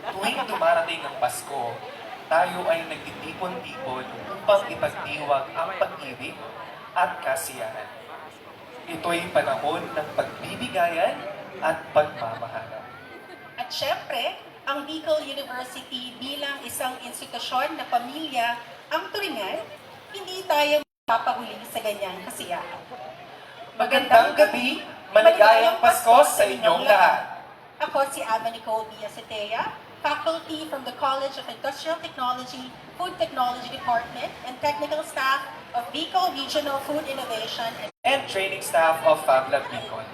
Tuwing dumarating ang Pasko, tayo ay nagtitipon-tipon upang ipagdiwag ang pag-ibig at kasiyahan. Ito'y panahon ng pagbibigayan at pagmamahalan. At syempre, ang Bicol University bilang isang institusyon na pamilya ang turingan, hindi tayo mapapahuli sa ganyang kasiyahan. Magandang gabi, maligayang Pasko sa inyong lahat. Ako si Ava Nicole Villasetea, faculty from the College of Industrial Technology, Food Technology Department, and technical staff of Bicol Regional Food Innovation And training staff of FabLab Bicol.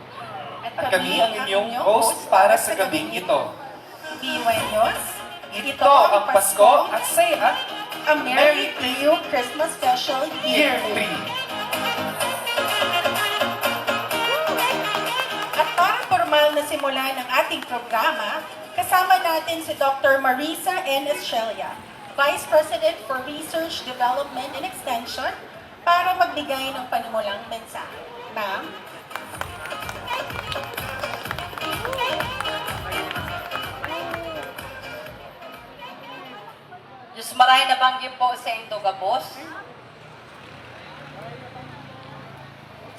At kami ang inyong host host para sa gabing ito. Buenos, Ito ang Pasko at saya a Merry to You Christmas Special Year Year 3. At para formal na simula ng ating programa, kasama natin si Dr. Marisa N. Estrella, Vice President for Research, Development and Extension, para magbigay ng panimulang mensahe. Ma'am? Diyos maray na banggit po sa iyong tugabos.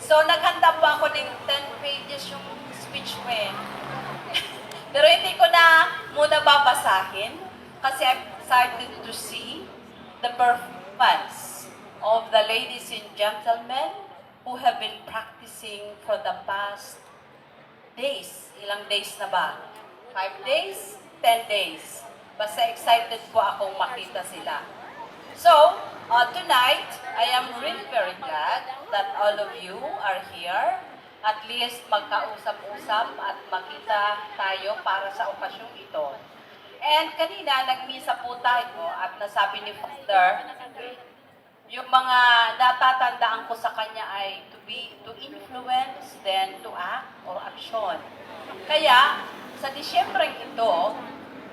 So, naghanda po ako ng 10 pages yung speech ko eh. Pero hindi ko na muna babasahin kasi I'm excited to see the performance of the ladies and gentlemen who have been practicing for the past days. Ilang days na ba? 5 days? 10 days? Basta excited po akong makita sila. So, tonight, I am really very glad that all of you are here. At least magkausap-usap at makita tayo para sa okasyong ito. And kanina, nagmisa po tayo at nasabi ni Father, yung mga natatandaan ko sa kanya ay to influence, then to act or action. Kaya, sa Disyembre ito,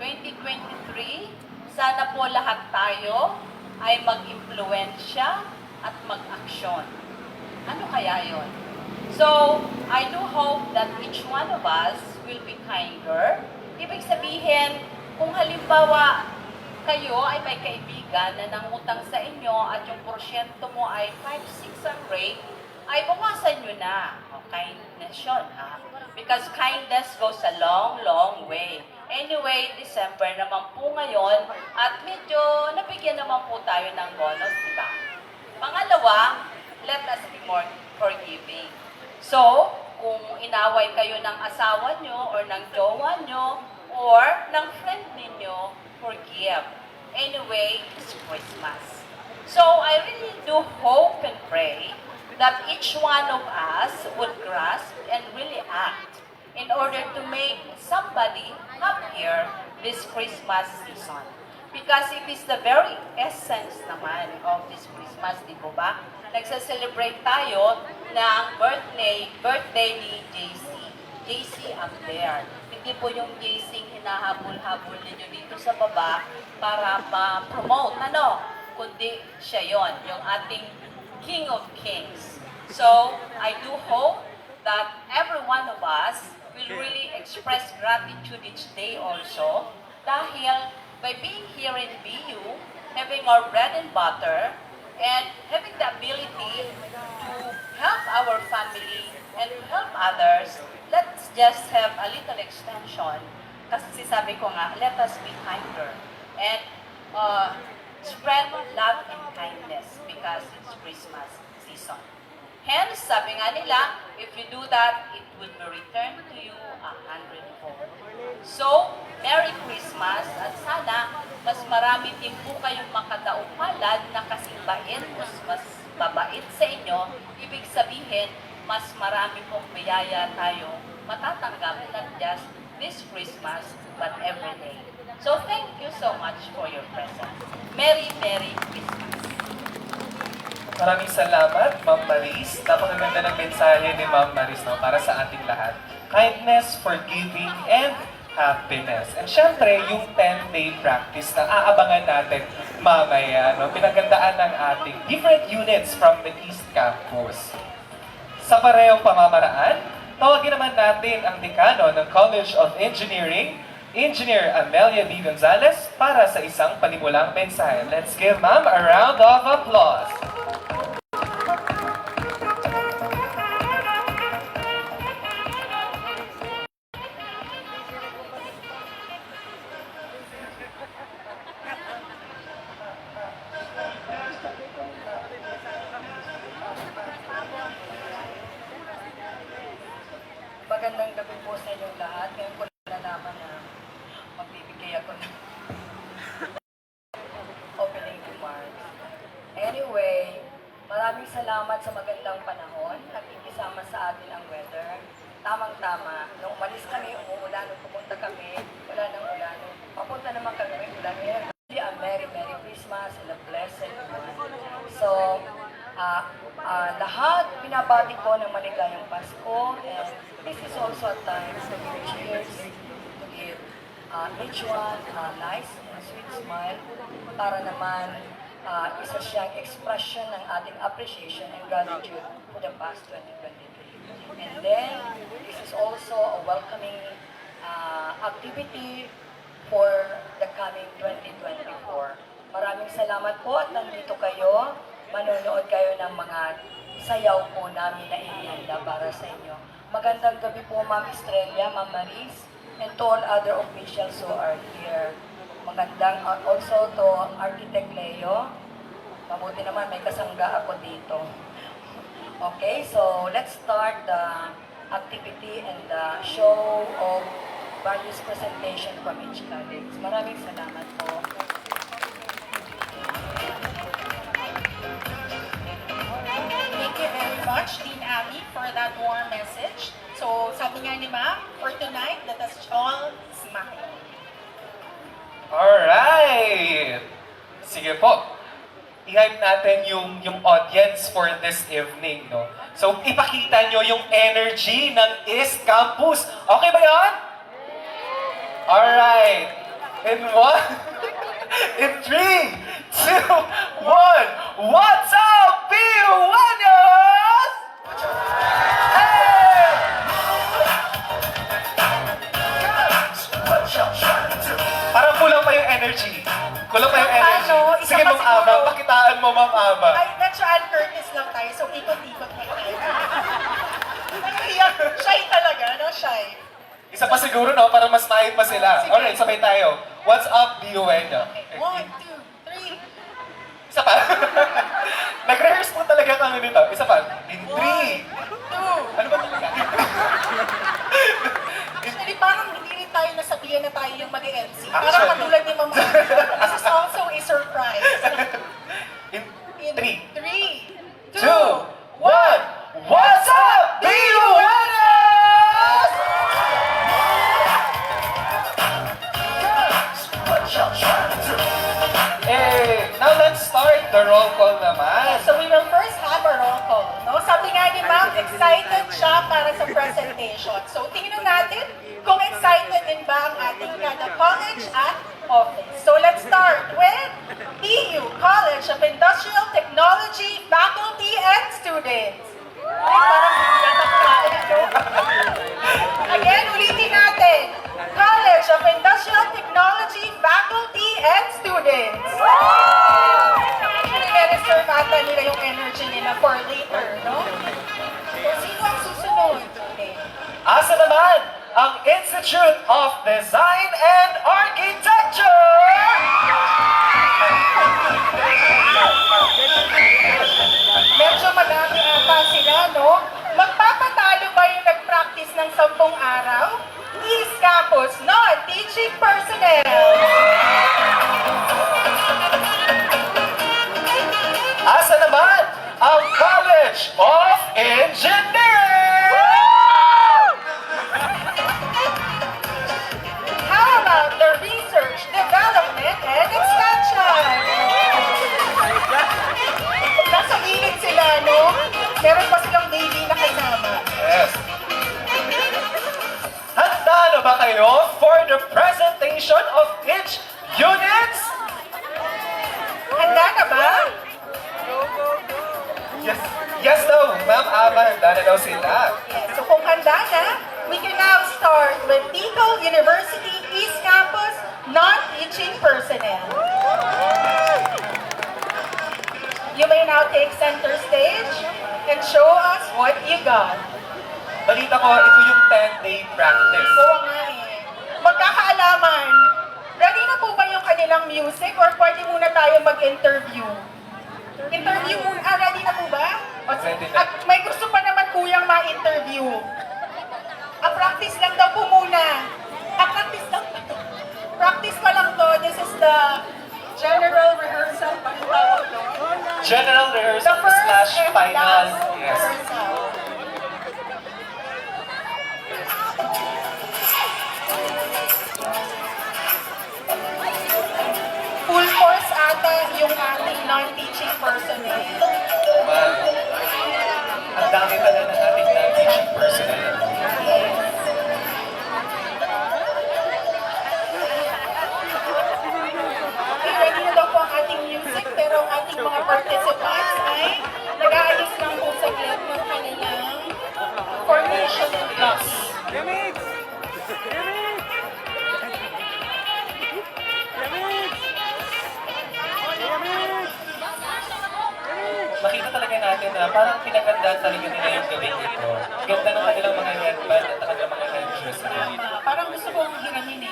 2023, sana po lahat tayo ay mag-impluensya at mag-aksyon. Ano kaya yon? So, I do hope that each one of us will be kinder. Ibig sabihin, kung halimbawa kayo ay may kaibigan na nangutang sa inyo at yung porsyento mo ay 5, 6 ang rate, ay bawasan nyo na. O, kindness yun, ha? Because kindness goes a long, long way. Anyway, December naman po ngayon at medyo nabigyan naman po tayo ng bonus, di ba? Pangalawa, let us be more forgiving. So, kung inaway kayo ng asawa nyo or ng jowa nyo or ng friend ninyo, forgive. Anyway, it's Christmas. So, I really do hope and pray that each one of us would grasp and really act in order to make somebody happier this Christmas season. Because it is the very essence naman of this Christmas, di po ba? Nagsa-celebrate tayo ng birthday ni JC. JC up there. Hindi po yung JC hinahabol-habol ninyo dito sa baba para ma-promote, kundi siya yon, yung ating King of Kings. So, I do hope that every one of us will really express gratitude each day also dahil by being here in BU, having our bread and butter, and having the ability to help our family and to help others, let's just have a little extension. Kasi sabi ko nga, let us be kinder and spread love and kindness because it's Christmas season. Hence, sabi nga nila, if you do that, it will be returned to you 100-fold. So, Merry Christmas at sana mas marami din po kayong makadaong palad na kasing bait o mas babait sa inyo. Ibig sabihin, mas marami pong biyaya tayo matatanggap not just this Christmas, but every day. So, thank you so much for your presence. Merry, Merry Christmas. Maraming salamat, Ma'am Maris. Napakaganda ng mensahe ni Ma'am Maris para sa ating lahat. Kindness, forgiving, and happiness. And syempre, yung 10-day practice na aabangan natin mamaya, pinagandaan ng ating different units from the East Campus. Sa parehong pamamaraan, tawagin naman natin ang dekano ng College of Engineering, Engineer Amelia B. Gonzalez para sa isang panimulang mensahe. Let's give Ma'am a round of applause. Magandang gabi po sa inyong lahat. Ngayon ko nalaman na magbibigay ako ng opening remarks. Anyway, maraming salamat sa magandang panahon at ikisama sa atin ang weather. Tamang-tama. Nung umalis kami, umuulan. Nung pumunta kami, wala nang ulan. Nung papunta naman kami, may ulan. Ngayon, a Merry Christmas and a blessed one. So, lahat binabati ko ng maligayang Pasko, and this is also a time to give cheers, to give each one a nice and sweet smile para naman isa siyang expression ng ating appreciation and gratitude for the past 2023. And then, this is also a welcoming activity for the coming 2024. Maraming salamat po at nandito kayo. Manonood kayo ng mga sayaw po namin na inihanda para sa inyo. Magandang gabi po, Ma'am Estrella, Ma'am Maris, and to all other officials who are here. Magandang also to Architect Leo. Mabuti naman may kasangga ako dito. Okay, so let's start the activity and the show of various presentation from each college. Maraming salamat po. Thank you very much, Dean Abby, for that warm message. So, sabi nga ni Ma'am, for tonight, let us all smile. Alright! Sige po. I-hype natin yung audience for this evening, no? So, ipakita nyo yung energy ng East Campus. Okay ba yan? Alright. In 1, in 3, 2, 1. What's up, Buenos? Hey! Parang kulang pa yung energy. Kulang pa yung energy. Ano, isa Sige, pa Ma'am Aba. siguro. Pakitaan mo, Ma'am Aba. Ay, natural Curtis lang tayo, so ikot-ikot na tayo. Nahihiyak, shy talaga, no? Shy. Isa pa siguro, no? Para mas mahit pa sila. Sige. Alright, sabay tayo. What's up, Bueno? Okay, 1, 2, 3. Isa pa. Nag-rehearse po talaga kami nito. Isa pa. In 3. 2. Ano ba talaga? Actually, parang hindi rin tayo nasabihan na tayo yung mag-MC. Parang Actually. katulad ni Ma'am Abby. This is also a surprise. In In 3, 3, 2, 1. What's up, Buenos? Eh, now let's start the roll call naman. So we will first have a roll call. No? Sabi nga ni Ma'am, excited siya para sa presentation. So tingnan natin kung excited din ba ang ating kada college at office. So let's start with EU College of Industrial Technology faculty and students. Ay, parang yatak tayo. Again, ulitin natin. College of Industrial Technology faculty and students. Actually, na-reserve ata nila yung energy nila for later, no? So, sino ang susunod? Okay. Asa naman ang Institute of Design and Architecture? Medyo madami ata sila, no? Magpapatalo ba yung nag-practice ng 10 araw? East Campus non-teaching personnel. Asa naman ang College of Engineering? How about the research, development, and extension? Nasa gilid sila, no? Meron pa silang baby na kasama. Yes. Handa na ba kayo for the presentation of each units? Handa na ba? Yes. Yes daw, Ma'am Aba, handa na daw sila. Yes, so kung handa na, we can now start with Bicol University East Campus teaching personnel. You may now take center stage and show us what you got. Balita ko, ito yung 10-day practice. Oo nga eh. Magkakaalaman. Ready na po ba yung kanilang music or pwede muna tayo mag-interview? Interview muna. Ready na po ba? Ready na. At may gusto pa naman kuyang ma-interview. Practice lang daw po muna. Practice lang. Practice pa lang to. This is the general rehearsal. General The rehearsal first slash and final. last Yes. rehearsal. Full force ata yung ating non-teaching personnel. Well, ang dami pala ng ating non-teaching personnel. Okay, ready na daw po ang ating music, pero ang ating mga participants ay nag-aayos lang po sa clip ng kanilang formation and copy. Makita talaga natin na parang pinagandaan talaga nila yung gawin ito. Ganda ng kanilang mga headband at kanilang mga headdress. Parang gusto kong hiramin eh.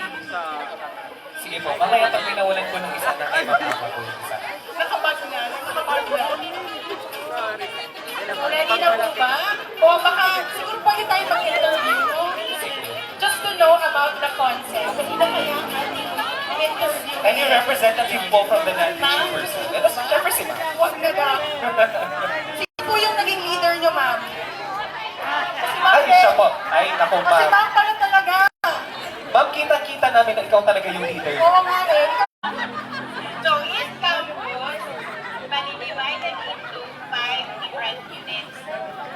Sige po, mamaya pag pinawalan ko ng isa na ay mapapa ko yung isa. Nakabag na, nakabag na. Ready na po ba? O baka siguro pwede tayo mag-interview, no? Just to know about the concept. Hindi na kaya ang ating interview. Any representative po from the non-teaching person? Ito, syempre si Ma'am. Huwag na ba? Sino po yung naging leader nyo, ma'am? Si Ma'am Ay, eh. siya po. Ay, naku, Si Ma'am. Ma'am pala talaga. Ma'am, kita-kita namin na ikaw talaga yung leader. Oo nga eh. So each campus divided into 5 different units.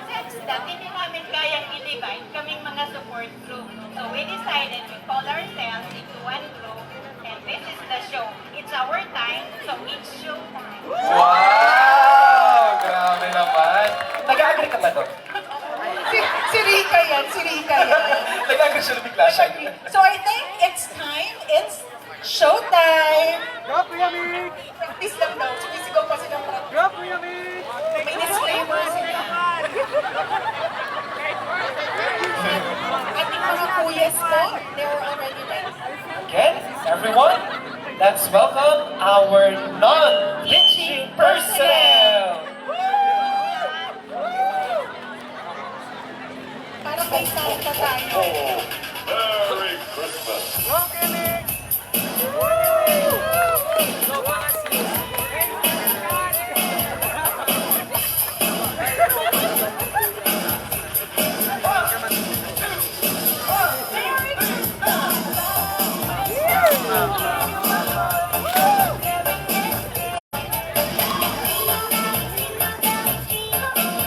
Since that hindi namin kayang i-divide kaming mga support group, so we decided to call ourselves into one group, and this is the show. It's our time, so it's show time. Wow! Grabe naman. Nag-agree ka ba doon? Si Rika yan, si Rika yan. Nag-agree siya bigla siya. So I think it's time. It's showtime. Go, Kuya Vic! Practice lang daw. Sumisigaw pa silang practice. Go, Kuya Vic! May disclaimer sila. Ating mga kuyas po, they were already ready. Again, everyone, let's welcome our non-teaching personnel. Parang may sound pa tayo. Go, Kuya Vic! Go, Basi!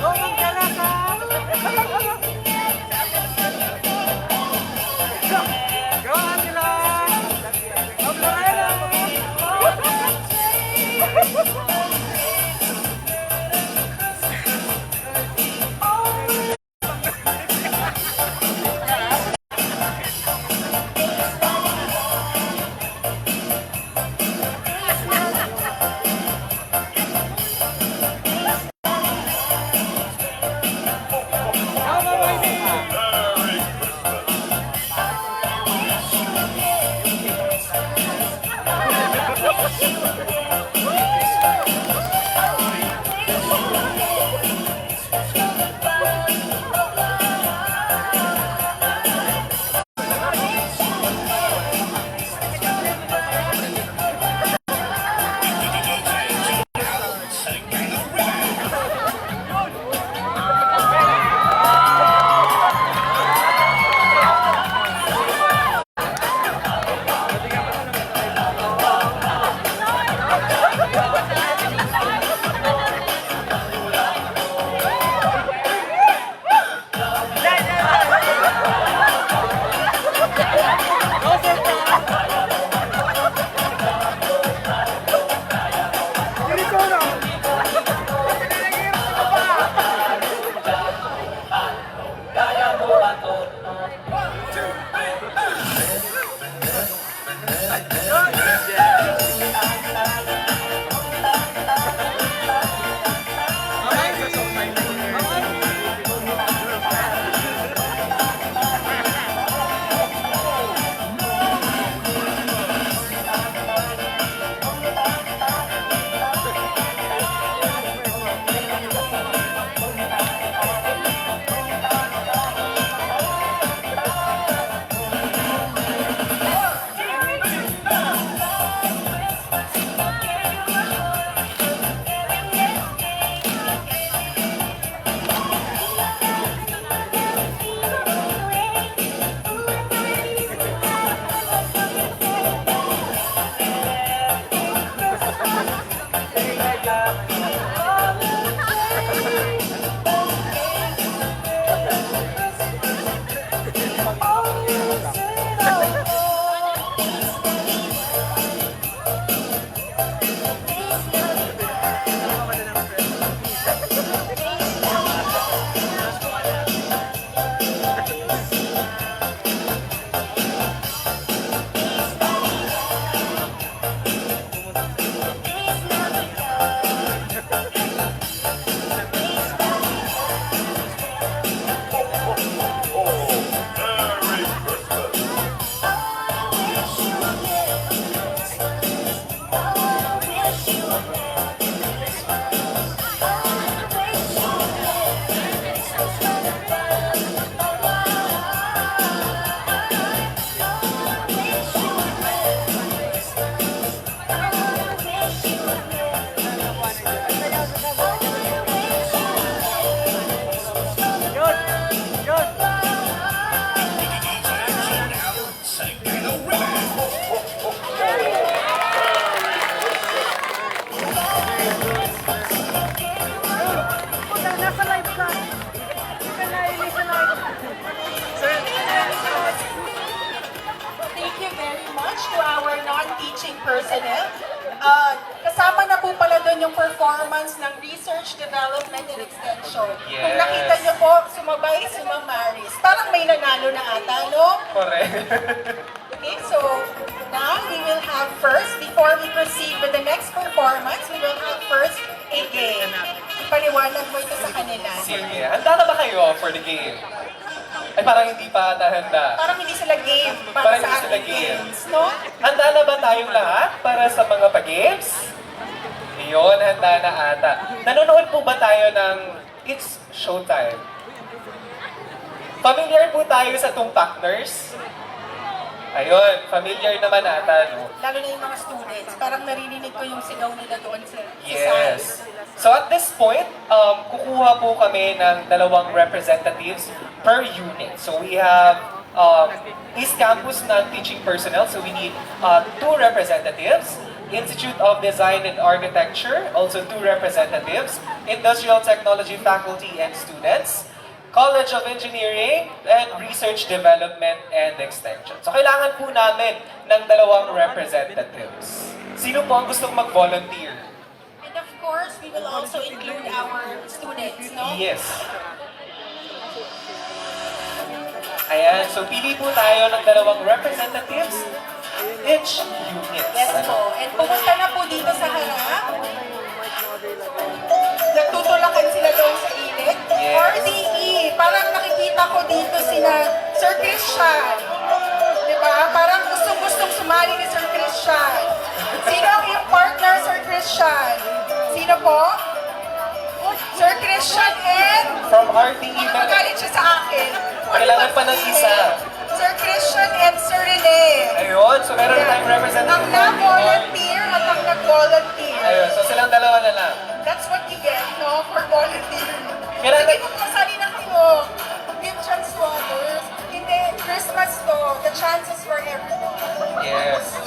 Go, Ma'am Jalaka! personnel. Kasama na po pala doon yung performance ng Research, Development, and Extension. Kung Yes. nakita niyo po, sumabay si Ma'am Maris. Parang may nanalo na ata, no? Correct. Okay, so now we will have first, before we proceed with the next performance, we will have first a game. Ipaliwanag mo ito sa kanila. Sige, handa na ba kayo for the game? Ay, parang hindi pa ata handa. Parang hindi sila game para Parang sa hindi sila ating game. games, no? Handa na ba tayong lahat para sa mga pag-games? Iyon, handa na ata. Nanonood po ba tayo ng It's Showtime? Familiar po tayo sa Tumpak Nurse? Ayun, familiar naman ata, no? Lalo na yung mga students. Parang naririnig ko yung sigaw nila doon sa Yes. So at this point, kukuha po kami ng 2 representatives per unit. So we have East Campus non-teaching personnel, so we need 2 representatives. Institute of Design and Architecture, also 2 representatives. Industrial Technology faculty and students. College of Engineering, and Research Development and Extension. So kailangan po namin ng 2 representatives. Sino po ang gustong mag-volunteer? And of course, we will also include our students, no? Yes. Ayan, so pili po tayo ng 2 representatives each unit. Yes po. And pumunta na po dito sa harap. Nagtutulakan sila doon sa gilid. Yes. RDE, parang nakikita ko dito sina Sir Christian. Diba? Parang gustong-gustong sumali ni Sir Christian. Sino ang iyong partner, Sir Christian? Sino po? Sir Christian and... From RTE ba? Magalit siya sa akin. Kailangan pa ng isa. Sir Christian and Sir Rene. Ayun, so meron tayong representative. Ang na-volunteer at ang nag-volunteer. Ayun, so silang 2 na lang. That's what you get, no? For volunteer. Kailangan- Sige, magpasali na kayo. Give chance to others. Hindi, Christmas to. The chances for everyone. Yes.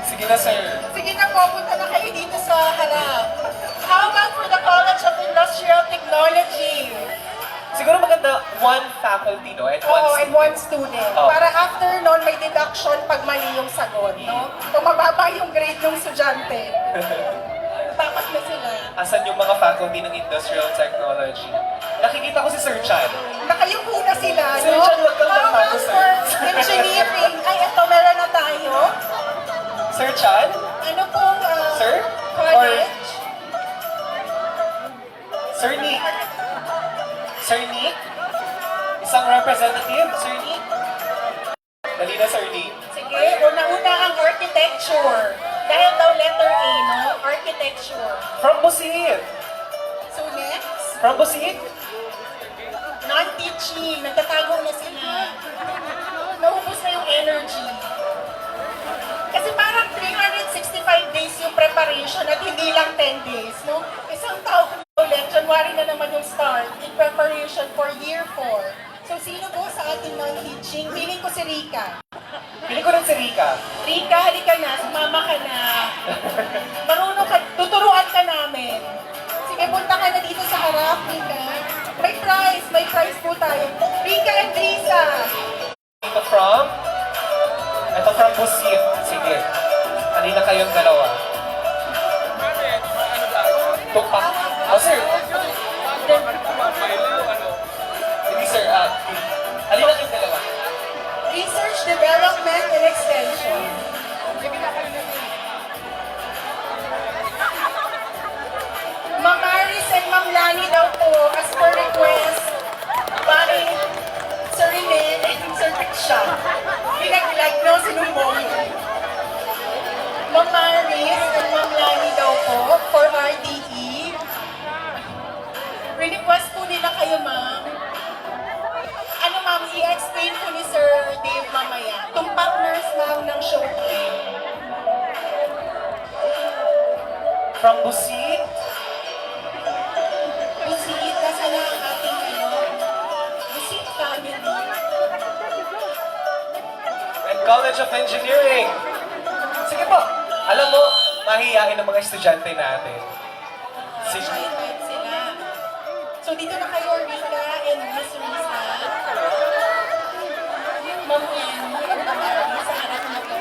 Sige na, sir. Sige na po, punta na kayo dito sa harap. How about for the College of Industrial Technology? Siguro maganda 1 faculty, no? And 1 Oo, and 1 student. Oh. Para after nun, may deduction pag mali yung sagot, no? Kung mababa yung grade ng estudyante. Tapat na sila. Asan yung mga faculty ng Industrial Technology? Nakikita ko si Sir Chan. Nakayupo na sila, Sir no? John, wag kang How tapago, about sir. for engineering? Ay, ito, meron na tayo. Sir Chan? Ano pong Sir? college? Sir Nick? Sir Nick? Isang representative, Sir Nick? Dali na, Sir Nick. Sige, una-una ang architecture. Dahil daw letter A, no? Architecture. From Busit. So next, From Busit? non-teaching. Nagtatago na sila. Naubos na yung energy. Kasi parang 365 days yung preparation at hindi lang 10 days, no? Isang taon ulit, January na naman yung start in preparation for year 4. So sino po sa ating non-teaching? Piling ko si Rika. Pili ko rin si Rika. Rika, halika na, sumama ka na. Marunong ka, tuturuan ka namin. Sige, punta ka na dito sa harap, Rika. May prize po tayo. Rika and Risa. Ito from? Ito from Busit. Sige. Halina kayong 2. Tupak. Oh, sir. Hindi, sir. Halina kayong 2. Research, Development, and Extension. Ma'am Maris and Ma'am Lani daw po, as per request, by Sir Rene and Sir Christian. Pinag-like no, sinumbong. Ma'am Maris and Ma'am Lani daw po, for RDE. Request po nila kayo, ma'am. Ano ma'am, i-explain po ni Sir Dave mamaya. Itong partners ma'am ng Showtime. From Busit? Busit, nasa na ang ating Busit family. And College of Engineering. Sige po. Alam mo, mahihain ang mga estudyante natin. Sige. Shy type sila. So dito na kayo, Rika and Miss Risa. Ma'am Yanni, ang babae sa harap na to.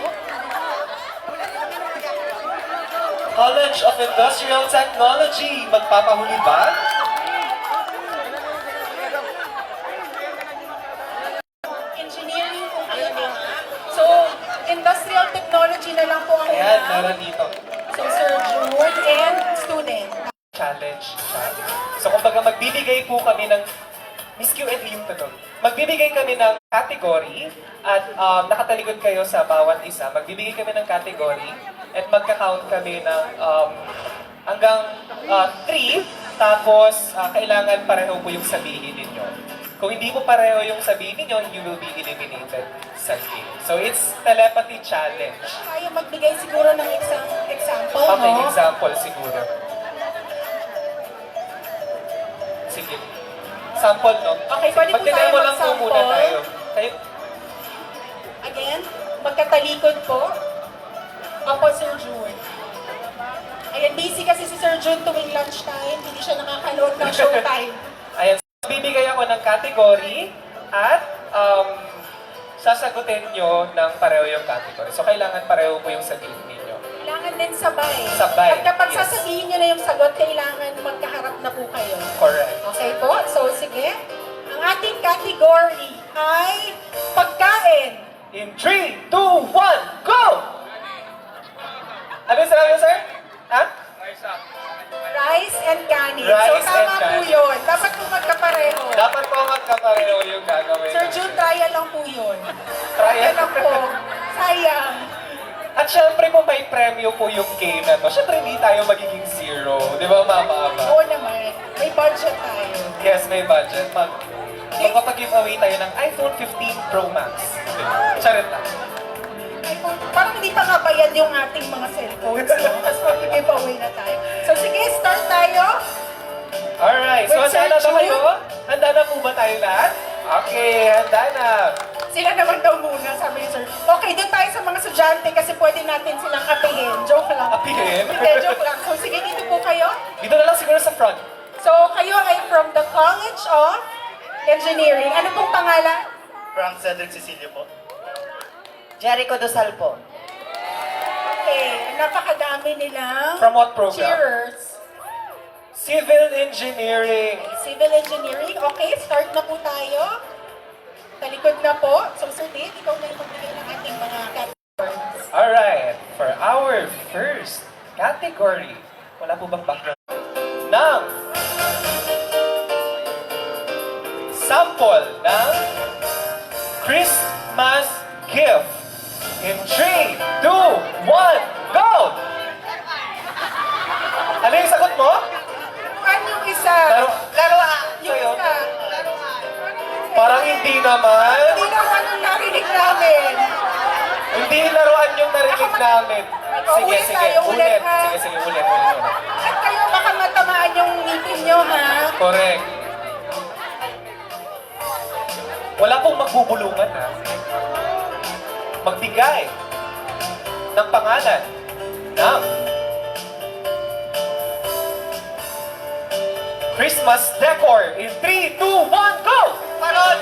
College of Industrial Technology. Magpapahuli ba? Engineering po kayo, tama? So, industrial technology na lang po ang Ayan, una. meron dito. So, Sir June and student. Challenge siya. So, kumbaga, magbibigay po kami ng Miss Q&A yung tanong. Magbibigay kami ng category at nakatalikod kayo sa bawat isa. Magbibigay kami ng category at magka-count kami ng hanggang 3. Tapos, kailangan pareho po yung sabihin ninyo. Kung hindi po pareho yung sabihin ninyo, you will be eliminated sa game. So, it's telepathy challenge. Kaya magbigay siguro ng isang example, Okay, no? example siguro. Sige. Sample, no? Okay, pwede po tayo Magdedemo lang po mag-sample. muna tayo. Kayo, Again, magkatalikod po. Opo, Sir June. Ayan, busy kasi si Sir June tuwing lunchtime. Hindi siya nakakanood ng showtime. ayan. Bibigay ako ng category at sasagutin nyo ng pareho yung category. So, kailangan pareho po yung sabihin ninyo. Kailangan din sabay. Sabay, At kapag yes. sasabihin nyo na yung sagot, kailangan magkaharap na po kayo. Correct. Okay po? So, sige. Ang ating category ay pagkain. In 3, 2, 1, go! Ano yung sinabi mo, sir? Ha? Rice and kanin. So, Rice tama and po kanin. yun. Dapat po magkapareho. Dapat po magkapareho yung gagawin. Sir June, trial lang po yun. Trial lang po. Sayang. At syempre po may premyo po yung game na to. Syempre hindi tayo magiging zero. Di ba, Mama Aba? Oo naman. May budget tayo. Yes, may budget. Magpapag-giveaway tayo ng iPhone 15 Pro Max. Charit lang. Ay, parang hindi pa nga bayad yung ating mga cellphones, no? Tapos mag-giveaway na tayo. So, sige, start tayo. Alright, so With handa na Sir ba kayo? June? Handa na po ba tayo lahat? Okay, handa na. Sila naman daw muna, sabi ni Sir. Okay, doon tayo sa mga estudyante kasi pwede natin silang apihin. Joke lang. Apihin? Hindi, joke lang. So, sige, dito po kayo. Dito na lang siguro sa front. So, kayo ay from the College of Engineering. Ano pong pangalan? Frank Cedric Cecilio po. Jericho Dosal po. Okay, napakadami nilang From what program? cheerers. Civil Engineering. Civil Engineering. Okay, start na po tayo. Talikod na po. So, Sir Dave, ikaw na yung magbigay ng ating mga categories. Alright, for our first category, wala po bang background? Ng sample ng Christmas gift. In 3, 2, 1, go! Ano yung sagot mo? Ano yung isa? Laruan. Yung Sa'yo? isa. Parang hindi naman. Hindi naman yung narinig namin. Hindi laruan yung narinig namin. Sige, Ulit sige, tayo, ulit, ulit. ha? Sige, sige, ulit, ulit. At kayo baka matamaan yung ngipin nyo, ha? Correct. Wala pong magbubulungan, ha? Magbigay ng pangalan ng Christmas decor in 3, 2, 1, go! Parol!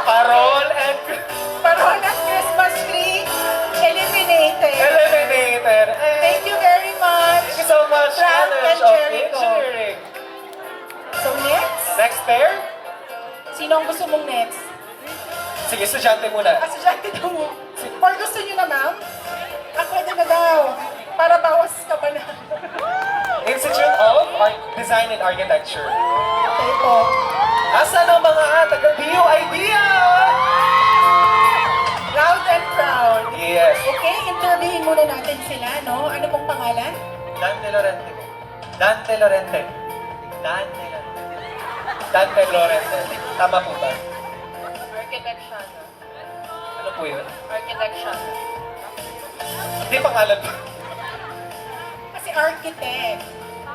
Parol and Parol at Christmas tree, eliminated. eliminated. Thank you very much. Thank you so much, Frank College and of Jericho. Engineering. So next, Next pair? sino ang gusto mong next? Sige, estudyante muna. Estudyante daw mo. Or gusto nyo na, ma'am? Pwede na daw. Para bawas ka pa na. Institute of Design and Architecture. Okay po. Asan ang mga taga-BU idea? Loud and proud. Yes. Okay, interviewin muna natin sila, no? Ano pong pangalan? Dante Lorente. Dante Lorente. Dante Lorente. Dante Lorente. Tama po ba? Architecture. Ano po yun? Architecture. Hindi pangalan po. Kasi architect.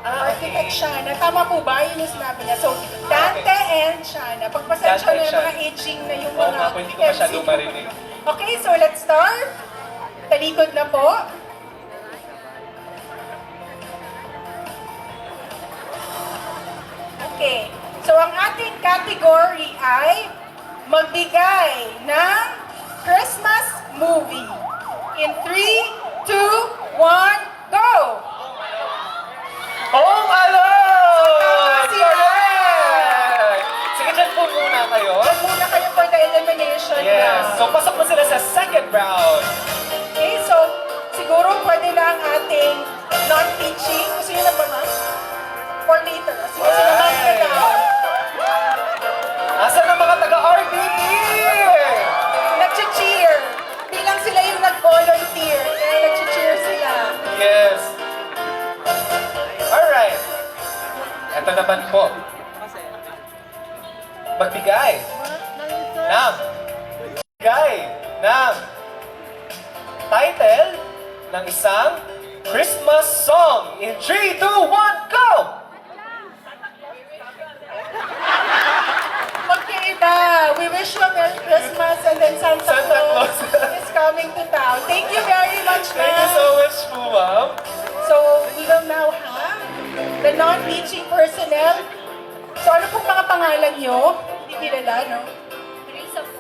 Ah, Architect okay. Shana. Tama po ba? Yun yung sinabi niya. So, Dante and Shana. Pagpasensya Dante na and yung mga Shana. aging na yung Oo mga nga po, hindi ko masyado MC. marinig. Okay, so let's start. Talikod na po. Okay. So, ang ating category ay magbigay ng Christmas movie. In 3, 2, 1, go! Yes! So, pasok na sila sa second round. Okay, so siguro pwede na ang ating non-teaching. Gusto nyo na ba, ma'am? For later. Sige, sige, ma'am, Right. na down. Asan ang mga taga-RBT? Nag-cheer. Hindi lang sila yung nag-volunteer. Kaya nag-cheer sila. Yes. Alright. Ito naman po. Magbigay ng title ng isang Christmas song. In 3, 2, 1, go! Magkaiba. We wish you a Merry Christmas and then Santa Santa Claus Claus. is coming to town. Thank you very much, Thank you ma'am. so much po, ma'am. So, we will now have the non-teaching personnel. So, ano pong mga pangalan nyo? Hindi kilala, no? Teresa po.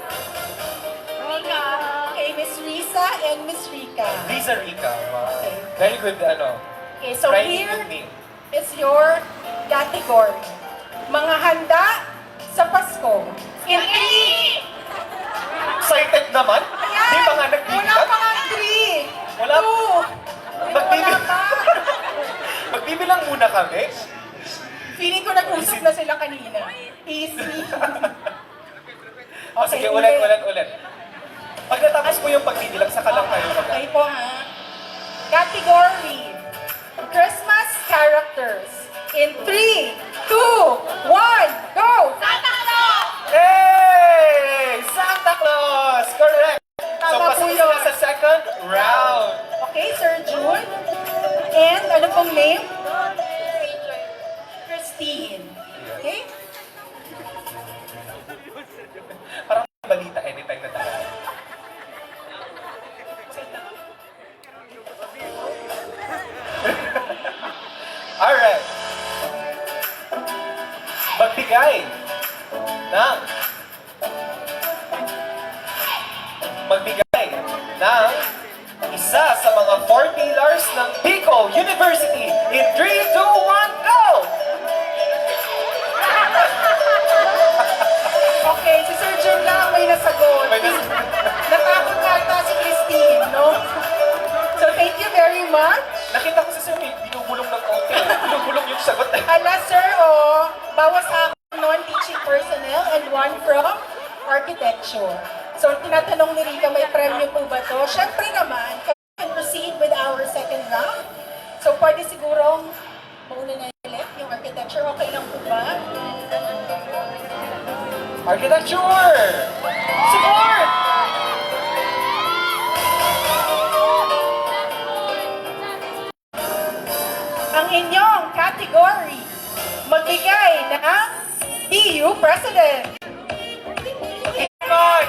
Okay, Miss Risa and Miss Rika. Lisa Rica. Wow. Okay. Very good, Okay, so writing here good name. is your category. Mga handa sa Pasko. In 3. Excited naman? Ayan! Di ba nga Wala nagbibilang? pa nga 3. Wala. 2. Wala Magbibilang. pa. Magbibilang muna kami. Feeling ko nag-usap na sila kanina. Easy. O sige, ulit. Pag natapos po yung pagbibilang, saka lang tayo Okay po ha. Category. Christmas characters. In 3, 2, 1, go! Santa Claus! Hey! Santa Claus! Correct! So, Tama po pasok yun. sila sa second round. Okay, Sir June. And ano pong name? Christine. Okay? Parang balita anytime na tayo. Alright. Magbigay ng isa sa mga 4 pillars ng Bicol University in 3, 2, 1, go! Okay, si Sir June lang may nasagot. May nas- Natakot ata si Christine, no? So thank you very much. Nakita ko si Sir, may binubulong ng konti. Binubulong yung sagot. Ala, sir, bawas ako non-teaching personnel and one from architecture. So, tinatanong ni Rika, may premyo po ba to? Siyempre naman, we can proceed with our second round. So, pwede sigurong mauna na ulit yung architecture. Okay lang po ba? Architecture! Support! Ang inyong category, magbigay ng BU President. God!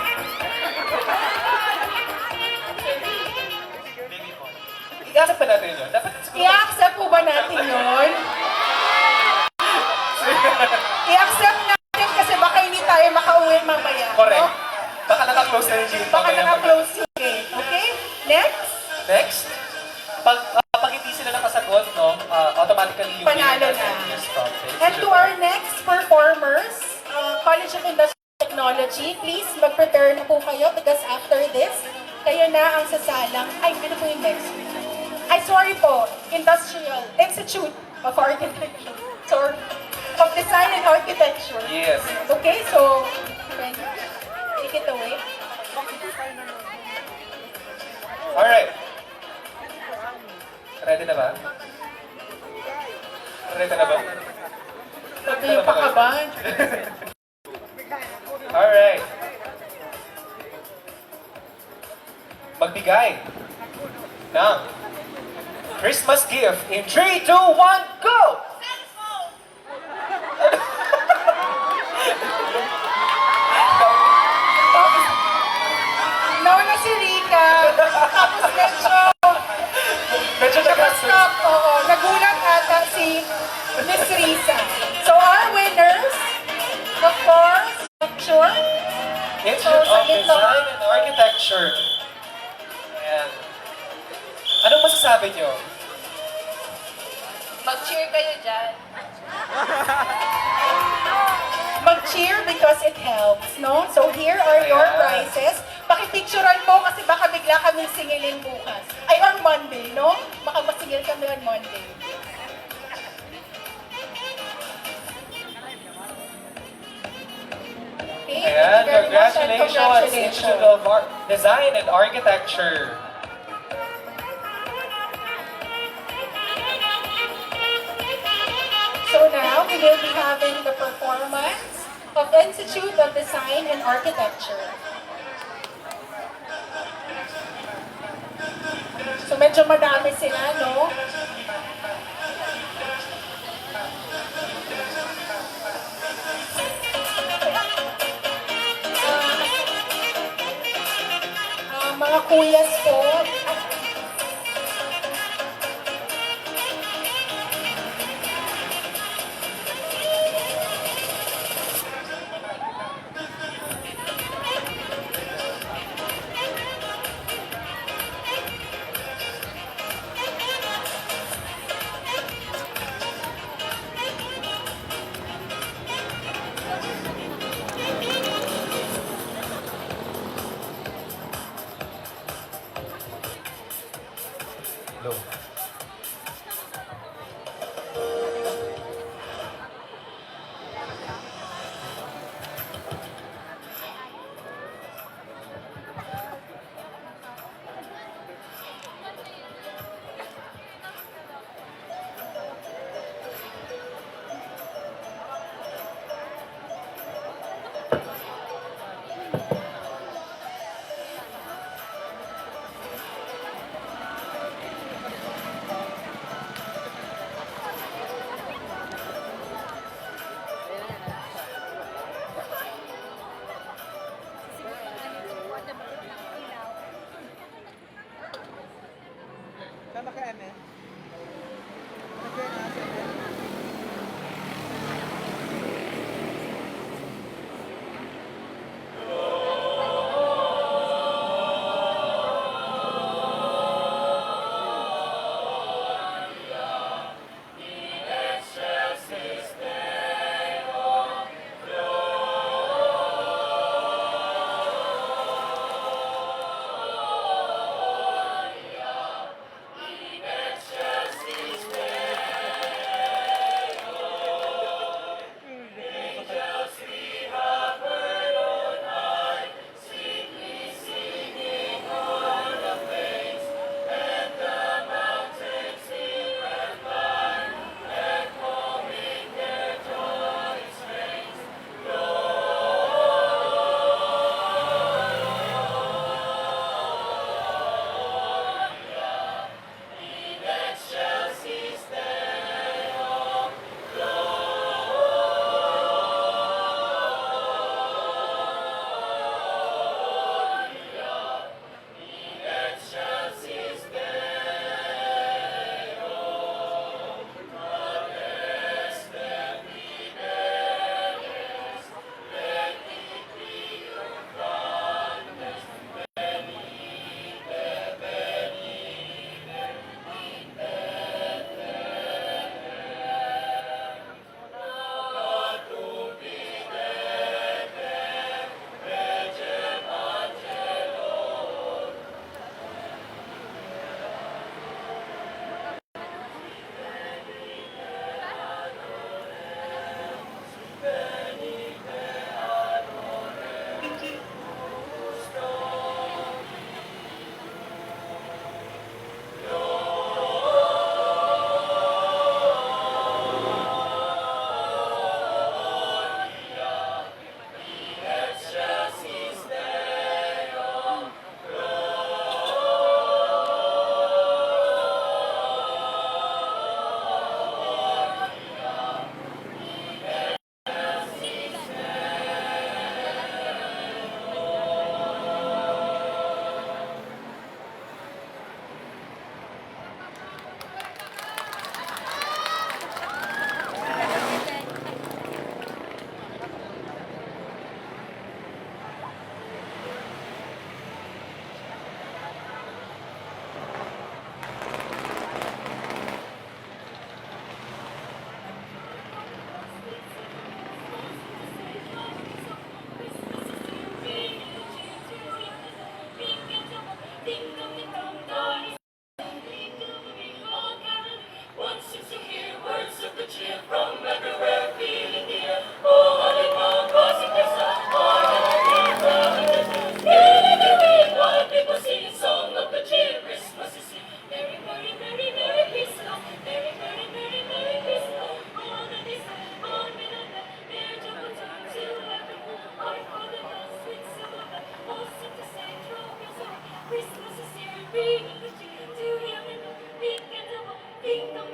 I-accept pa natin yun. Dapat siguro... I-accept po ba natin yun? I-accept natin kasi baka hindi tayo makauwi mamaya. Correct. no? Baka naka-close na yung gate. Baka mamaya naka-close yung gate. Okay? Next, Next, pag hindi sila nakasagot, no, automatically yung Panalo winner na. is prompted. and to our next performers, College of Industrial Technology, please mag-prepare na po kayo because after this, kayo na ang sasalang, ay, ano po yung next? Ay, sorry po, Industrial Institute of Architecture. Sorry, of Design and Architecture. Yes. Okay, so, friend, take it away. Alright. Ready na ba? Ready na ba? Sabi yung pakaban. Alright. Magbigay ng Christmas gift in 3, 2, 1, go! Nauna si Rika, tapos Medyo nag-stop, nagulat ata si Miss Risa. So our winners, of course, sure, Institute So, of saglit lang. Design and Architecture. Ayan. Anong masasabi nyo? Mag-cheer kayo dyan. mag-cheer because it helps, no? So here are your prizes. bigla kaming singilin bukas. Ay, on Monday, no? Baka masingil kami on Monday. Okay, thank Ayan, you very much and congratulations, Institute of Design and Architecture. So now, we will be having the performance of Institute of Design and Architecture. So medyo madami sila, no? Mga kuyas po. Sama ka, Eme. Christmas is here, bringing the cheer to him in the pink and the white. Ding dong,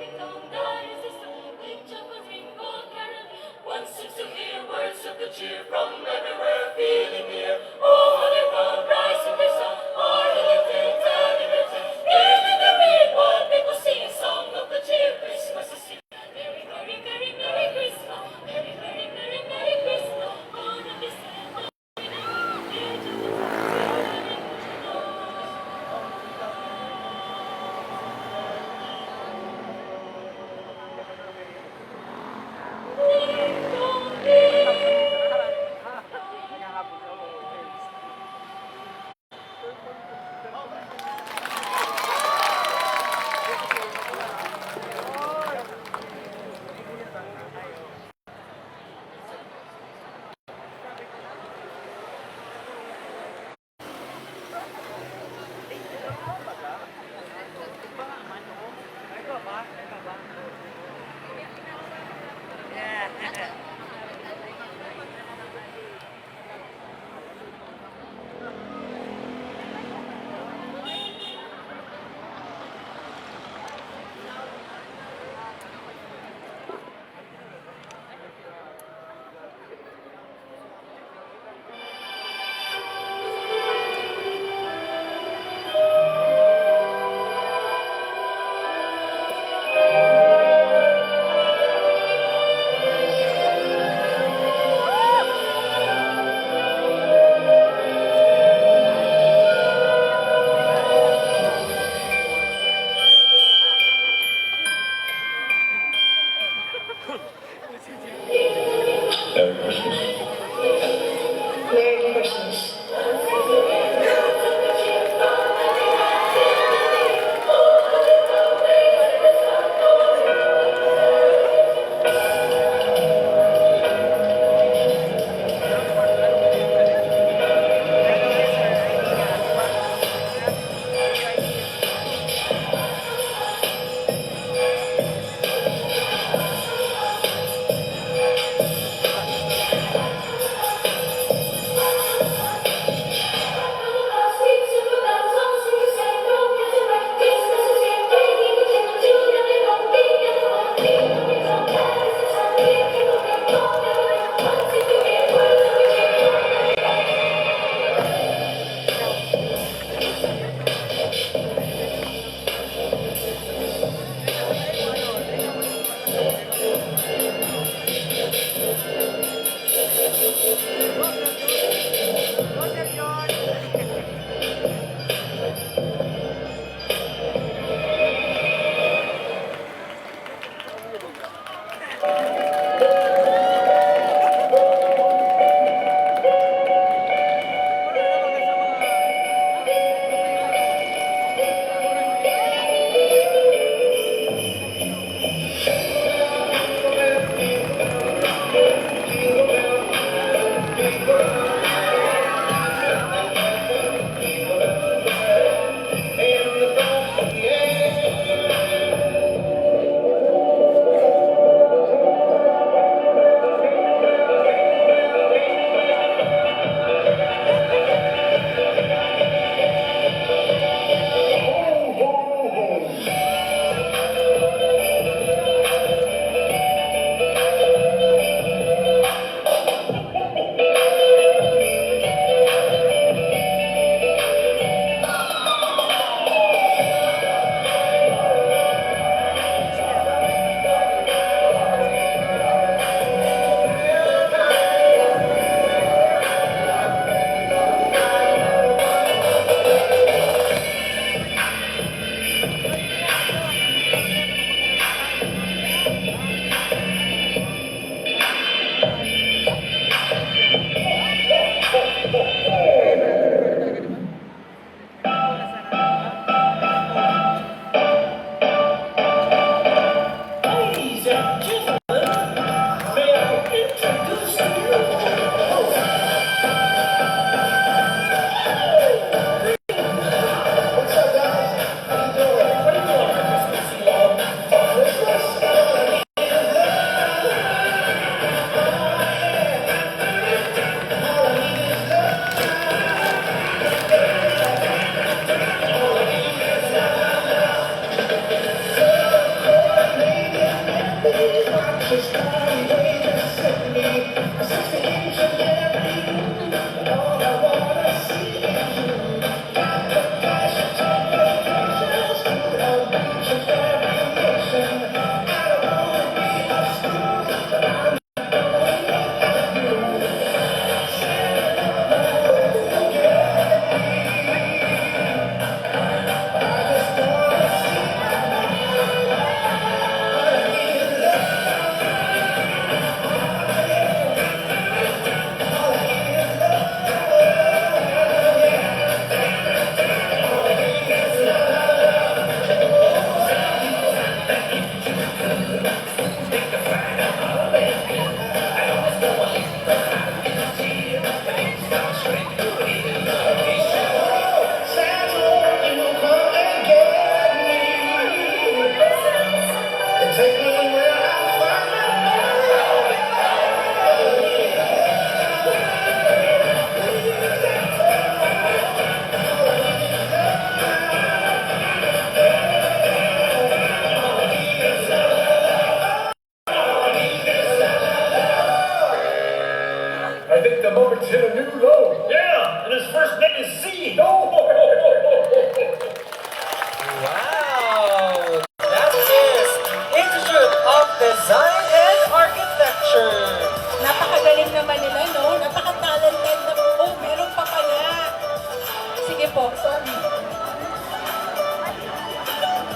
that is the song. Ring, jumble, ring, all carol. One seems to hear words of good cheer from everywhere, feeling near. Oh, holly round, rising the sun, our little tiny little. Giving the real what people sing, song of the cheer. Christmas is here. Merry, merry, merry, merry Christmas. Merry, merry, merry, merry Christmas. On a December.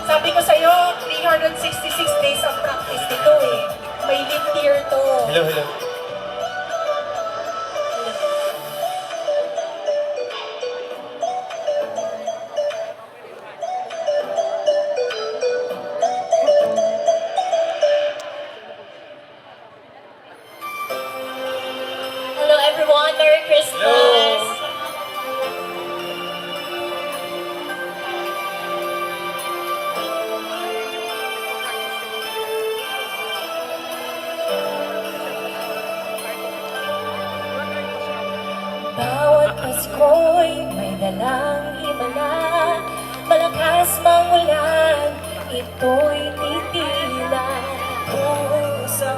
Sabi ko sa'yo, 366 days ang practice nito eh. May leap year to. Hello. Hello everyone, Merry Christmas! Bawat Pasko'y may dalang himala, malakas mang ulan, ito'y titila. Puso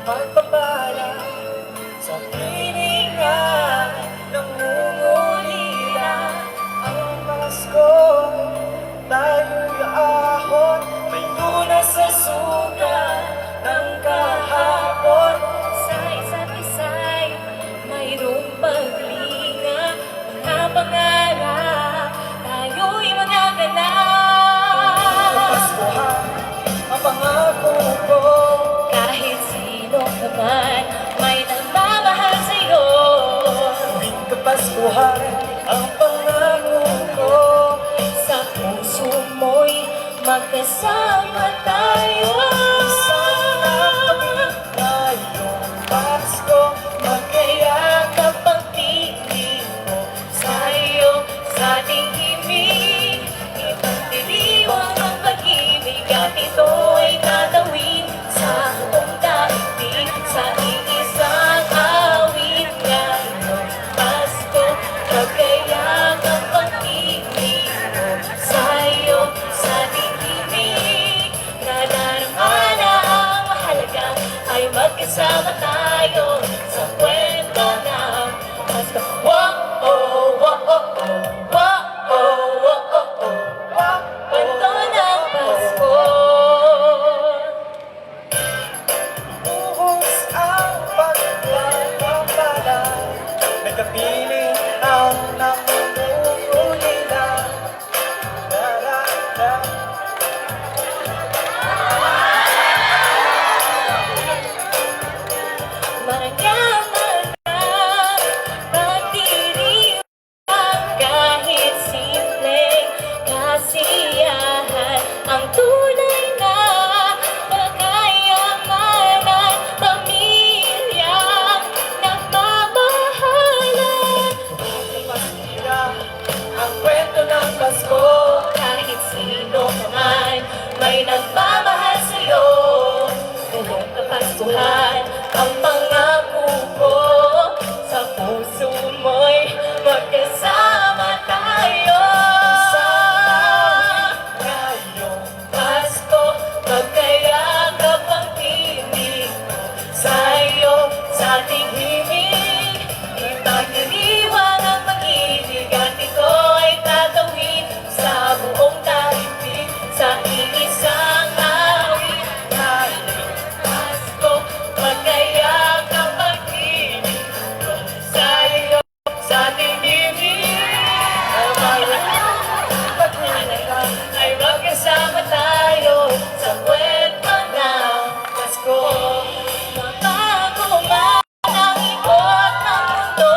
magpapala sa piningan nangungulila. Ang Pasko, tayo'y ahon, may lunas sa sugat ng kahapon. Sa isa't isa'y mayroong paglinga, mga pangarap, tayo'y magaganap. Kapaskuhan ang pangako ko, Kahit sino naman may nagmamahal sa'yo. tuwing Kapaskuhan ang pangako ko. Sa puso mo'y magkasama tayo. Ngayong Pasko, Magkayakap ang piling mo sa'yo, sa ating himig. Ipagdiriwang ang pag-ibig at ito'y tatawid sa buong daigdig. Sa iisang awit ngayong Pasko, magkayakap ang piling mo sa'yo, sa ating himig. Nadarama na ang mahalaga ay magkasama tayo sa kwento ng Pasko. Wow, oh, wow, oh, oh. Wow, oh, wow, oh, oh. Wow, kwento ng Pasko. buhos ang pagpapapala, may kapiling ang nangungulila. La. Maranyaman na pagdiriwang, kahit simpleng kasiyahan, ang tunay na pagkayamanan, pamilyang nagmamahalan. Masira ang kwento ng Pasko, Kahit sino man may nagmamahal sa'yo, buong Kapaskuhan ang pangako ko. Sa puso mo'y magkasama tayo. ngayong Pasko, magkayakap ang tinig mo sa'yo, sa ating himig. Ipagdiriwang ang pag-ibig at ito'y tatawid sa buong daigdig. Sa iisang awit ngayong Pasko, magkayakap ang tinig mo sa'yo, sa ating himig. Ay magkasama tayo sa kwento ng Pasko. Mabago man ang ikot ng mundo,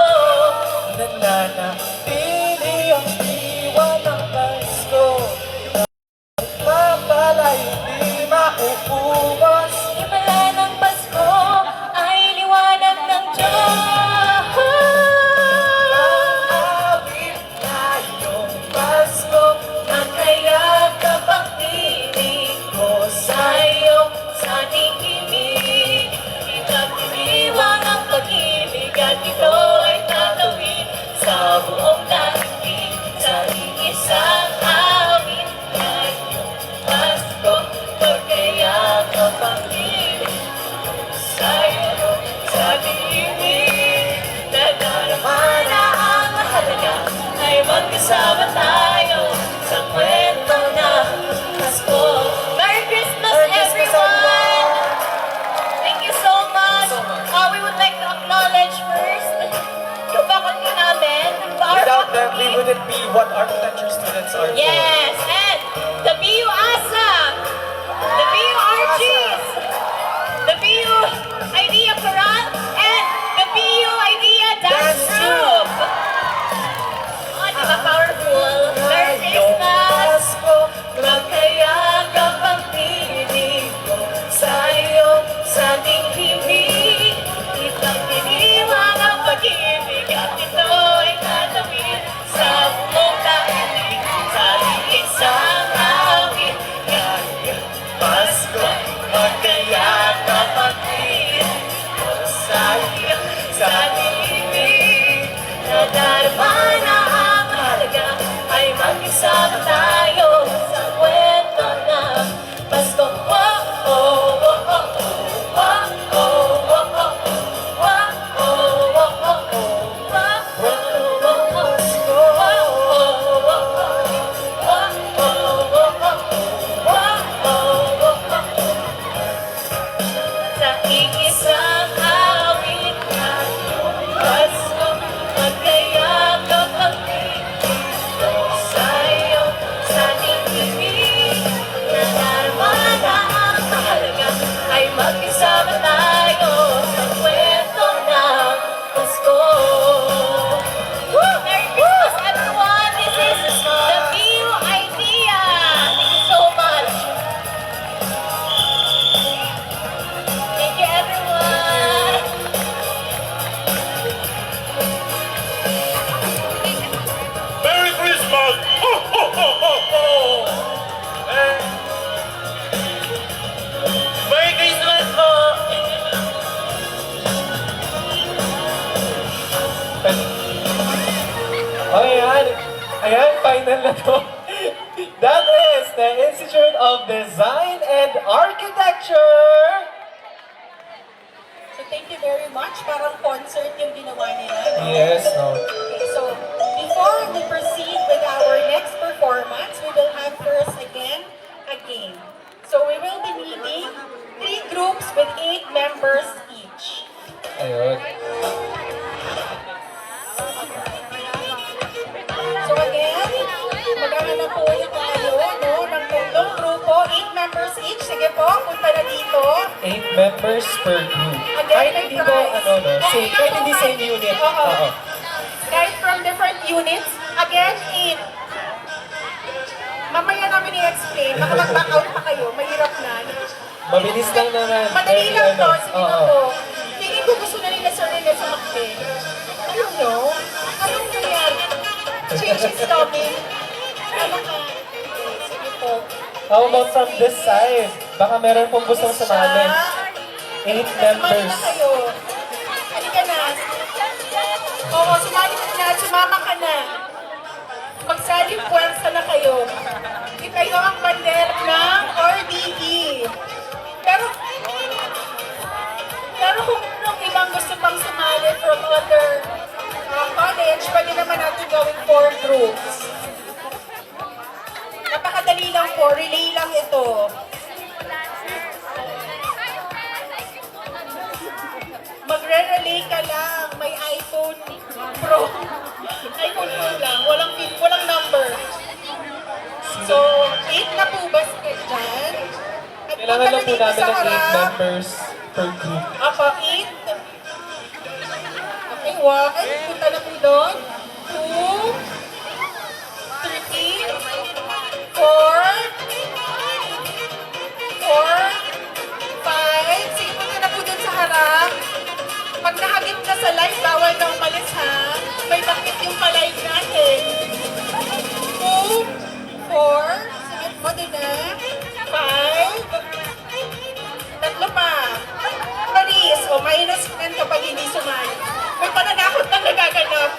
nananatili ang diwa ng Pasko. Mapalay di mauubos, himala ng Pasko ay liwanag ng Diyos. awit ngayong Pasko. Magkayakap ang tinig ko sa'yo, sa ating himig. Ipagdiriwang ang pag-ibig at ito'y tatawid sa buong daigdig. Sa iisang awit ngayong Pasko, magkayakap ang tinig ko sa'yo, sa ating himig. Nadarama na ang mahalaga ay magkasama tayo sa kwento ng Pasko. Merry Christmas, everyone! Thank you so much. We would like to acknowledge first yung faculty namin, our Without them, we faculty. wouldn't be what architecture students are for. Yes, and the BU ASA, the BU Archies, the BU Idea Chorale, and the BU Idea Dance Group. Oh, di ba powerful? Merry Christmas! Magkayakap ang piling ko sa'yo, sa ating himig. Ipagdiriwang ang pag-ibig at ito'y tatawid sa buong daigdig. Sa isang awit, ngayong Pasko, magkayakap ang piling ko sa'yo, sa ating himig. Nadarama na ang halaga ay magkasama tayo sa kwento ng Pasko. Oh, oh, oh, oh, oh, oh, oh, oh, oh, oh, oh, oh, oh, sa iisang awit na Pasko, magkayakap ang piling ko sa'yo, sa ating ibig. Nadarama na ang mahalaga ay magkasama tayo sa kwento ng Pasko. Merry Christmas, everyone! This is the BU Idea. Thank you so much. Thank you, everyone. Merry Christmas! Ho, ho, ho, ho, ho! Merry Christmas po! Ayan, ayan, final na to. That is the Institute of Design and Architecture. So thank you very much. Parang concert yung ginawa nila. No? Yes, no. Okay, so before we proceed with our next performance, we will have first again a game. So we will be needing 3 groups with 8 members each. Ayun. So again, maghahanap po ulit tayo no, ng tatlong grupo, 8 members each. Sige po, punta na dito. 8 members per group. Again, Kahit may hindi mo, prize. ano, no? Okay, Kahit hindi same unit. Oo. Oo. Guys from different units, again, 8. Mamaya namin i-explain, baka mag-back out pa kayo, mahirap na. Mabilis lang naman. Madali Very, lang to, ano, sige na oo. to. Tingin ko gusto na nila Sir Rene sumakti. Ayun no, anong nangyari? Change is coming. Ano ka? Sige po. How about from this side? Baka meron pong gustong sumali. 8 Sumali members. na kayo. Halika na. Oo, sumali ka na. Sumama ka na. Magsali puwersa na kayo. Itayo ang bandera ng RDE. Pero kung merong ibang gusto pang sumali from other college, pwede naman natin gawin 4 groups. Napakadali lang po. Relay lang ito. Magre-relay ka lang. May iPhone Pro. iPhone Pro lang. Walang number. So, 8 na po ba dyan? At Kailangan lang po punta na namin dito ng sa 8 harap. members per group. Ako, 8. Okay, 1. Punta na po doon. 2. 3. 4. 5. Sige, punta na po doon sa harap. Pag nahagip ka sa live, bawal na umalis ha. May bakit yung pa-live natin. 2. 4. Sige po din na. 5. Tatlo pa. Paris, o minus 10 kapag hindi sumali. May pananakot na nagaganap.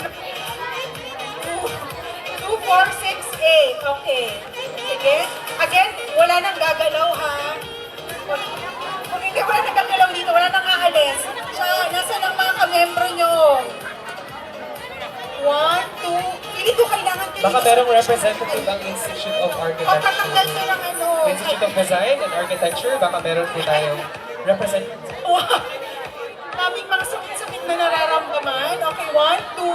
2, 4, 6, 8. Okay. Sige. Again, wala nang gagalaw ha. Kung hindi wala nang gagalaw dito, wala nang aalis. Siya, nasa ng mga kamembro nyo? 1, 2, hindi ko kailangan kayo. Baka merong representative ang Institute of O, Architecture. patanggal ko ng ano. Institute of Design and Architecture, baka meron po tayong representative. Wow! Daming mga sakit-sakit na nararamdaman. Okay, 1, 2.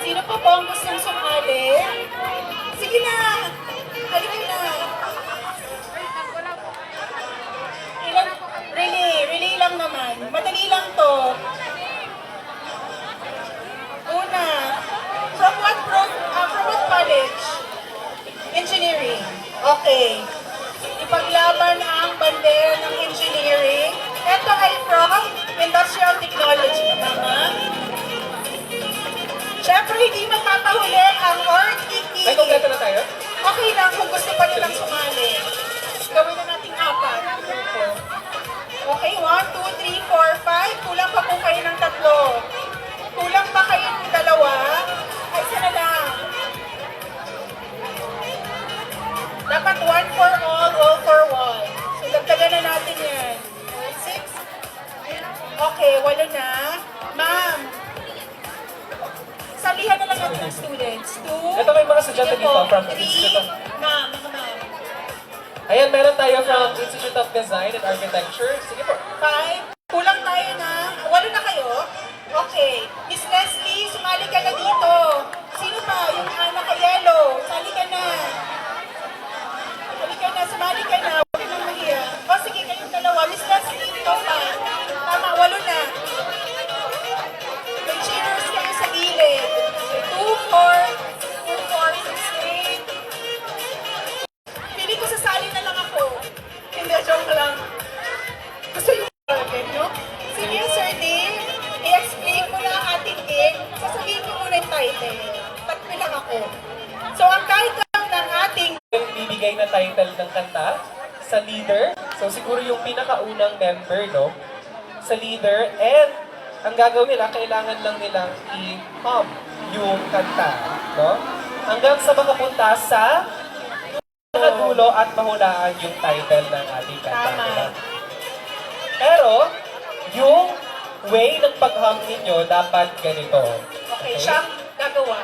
Sino pa po ang gustong sumali? Sige na! Halika na! Relay lang naman. Madali lang to. Una, from what college? Engineering. Okay. Ipaglaban ang bandera ng engineering. Ito ay from Industrial Technology. Tama? Siyempre, hindi magpapahuli ang RTE. Ay, kompleto na tayo? Okay lang kung gusto pa nilang sumali. Gawin na nating 4. Okay, 1, 2, 3, 4, 5. Kulang pa po kayo ng 3. Kulang pa kayo ng 2. Ay, isa na lang. Dapat 1 for all for 1. So, dagdagan na natin yan. 6. Okay, 8 na. Ma'am, salihan na lang natin ng students. 2. Ito may mga estudyante dito from Institute of... 3. Ma'am, ma'am. Ayan, meron tayo from Institute of Design and Architecture. Sige po. 5. Kulang tayo na. 8 na kayo? Okay. Miss Leslie, sumali ka na dito. Sino pa? Yung anak ka yellow. Sali ka na. Sali ka na. Sumali ka na. Huwag ka nang mahiya. O sige, kayong 2. Miss Leslie, ikaw pa. Tama, 8 na. May cheers kayo sa gilid. 2, 4, 6, 8. Pili ko sasali na lang ako. Hindi, joke lang. Gusto yung target, no? Sige, Sir Dave, i-explain mo na ang ating game. Sasabihin ko muna yung title. Tatlo lang ako. So, ang title ng ating Bibigay na title ng kanta sa leader. So, siguro yung pinakaunang member, no? Sa leader. And, ang gagawin nila, kailangan lang nilang i-hum yung kanta, no? Hanggang sa makapunta sa dulo at mahulaan yung title ng ating kanta. Tama. Diba? Pero, yung way ng pag-hum ninyo dapat ganito. Okay, siya ang gagawa.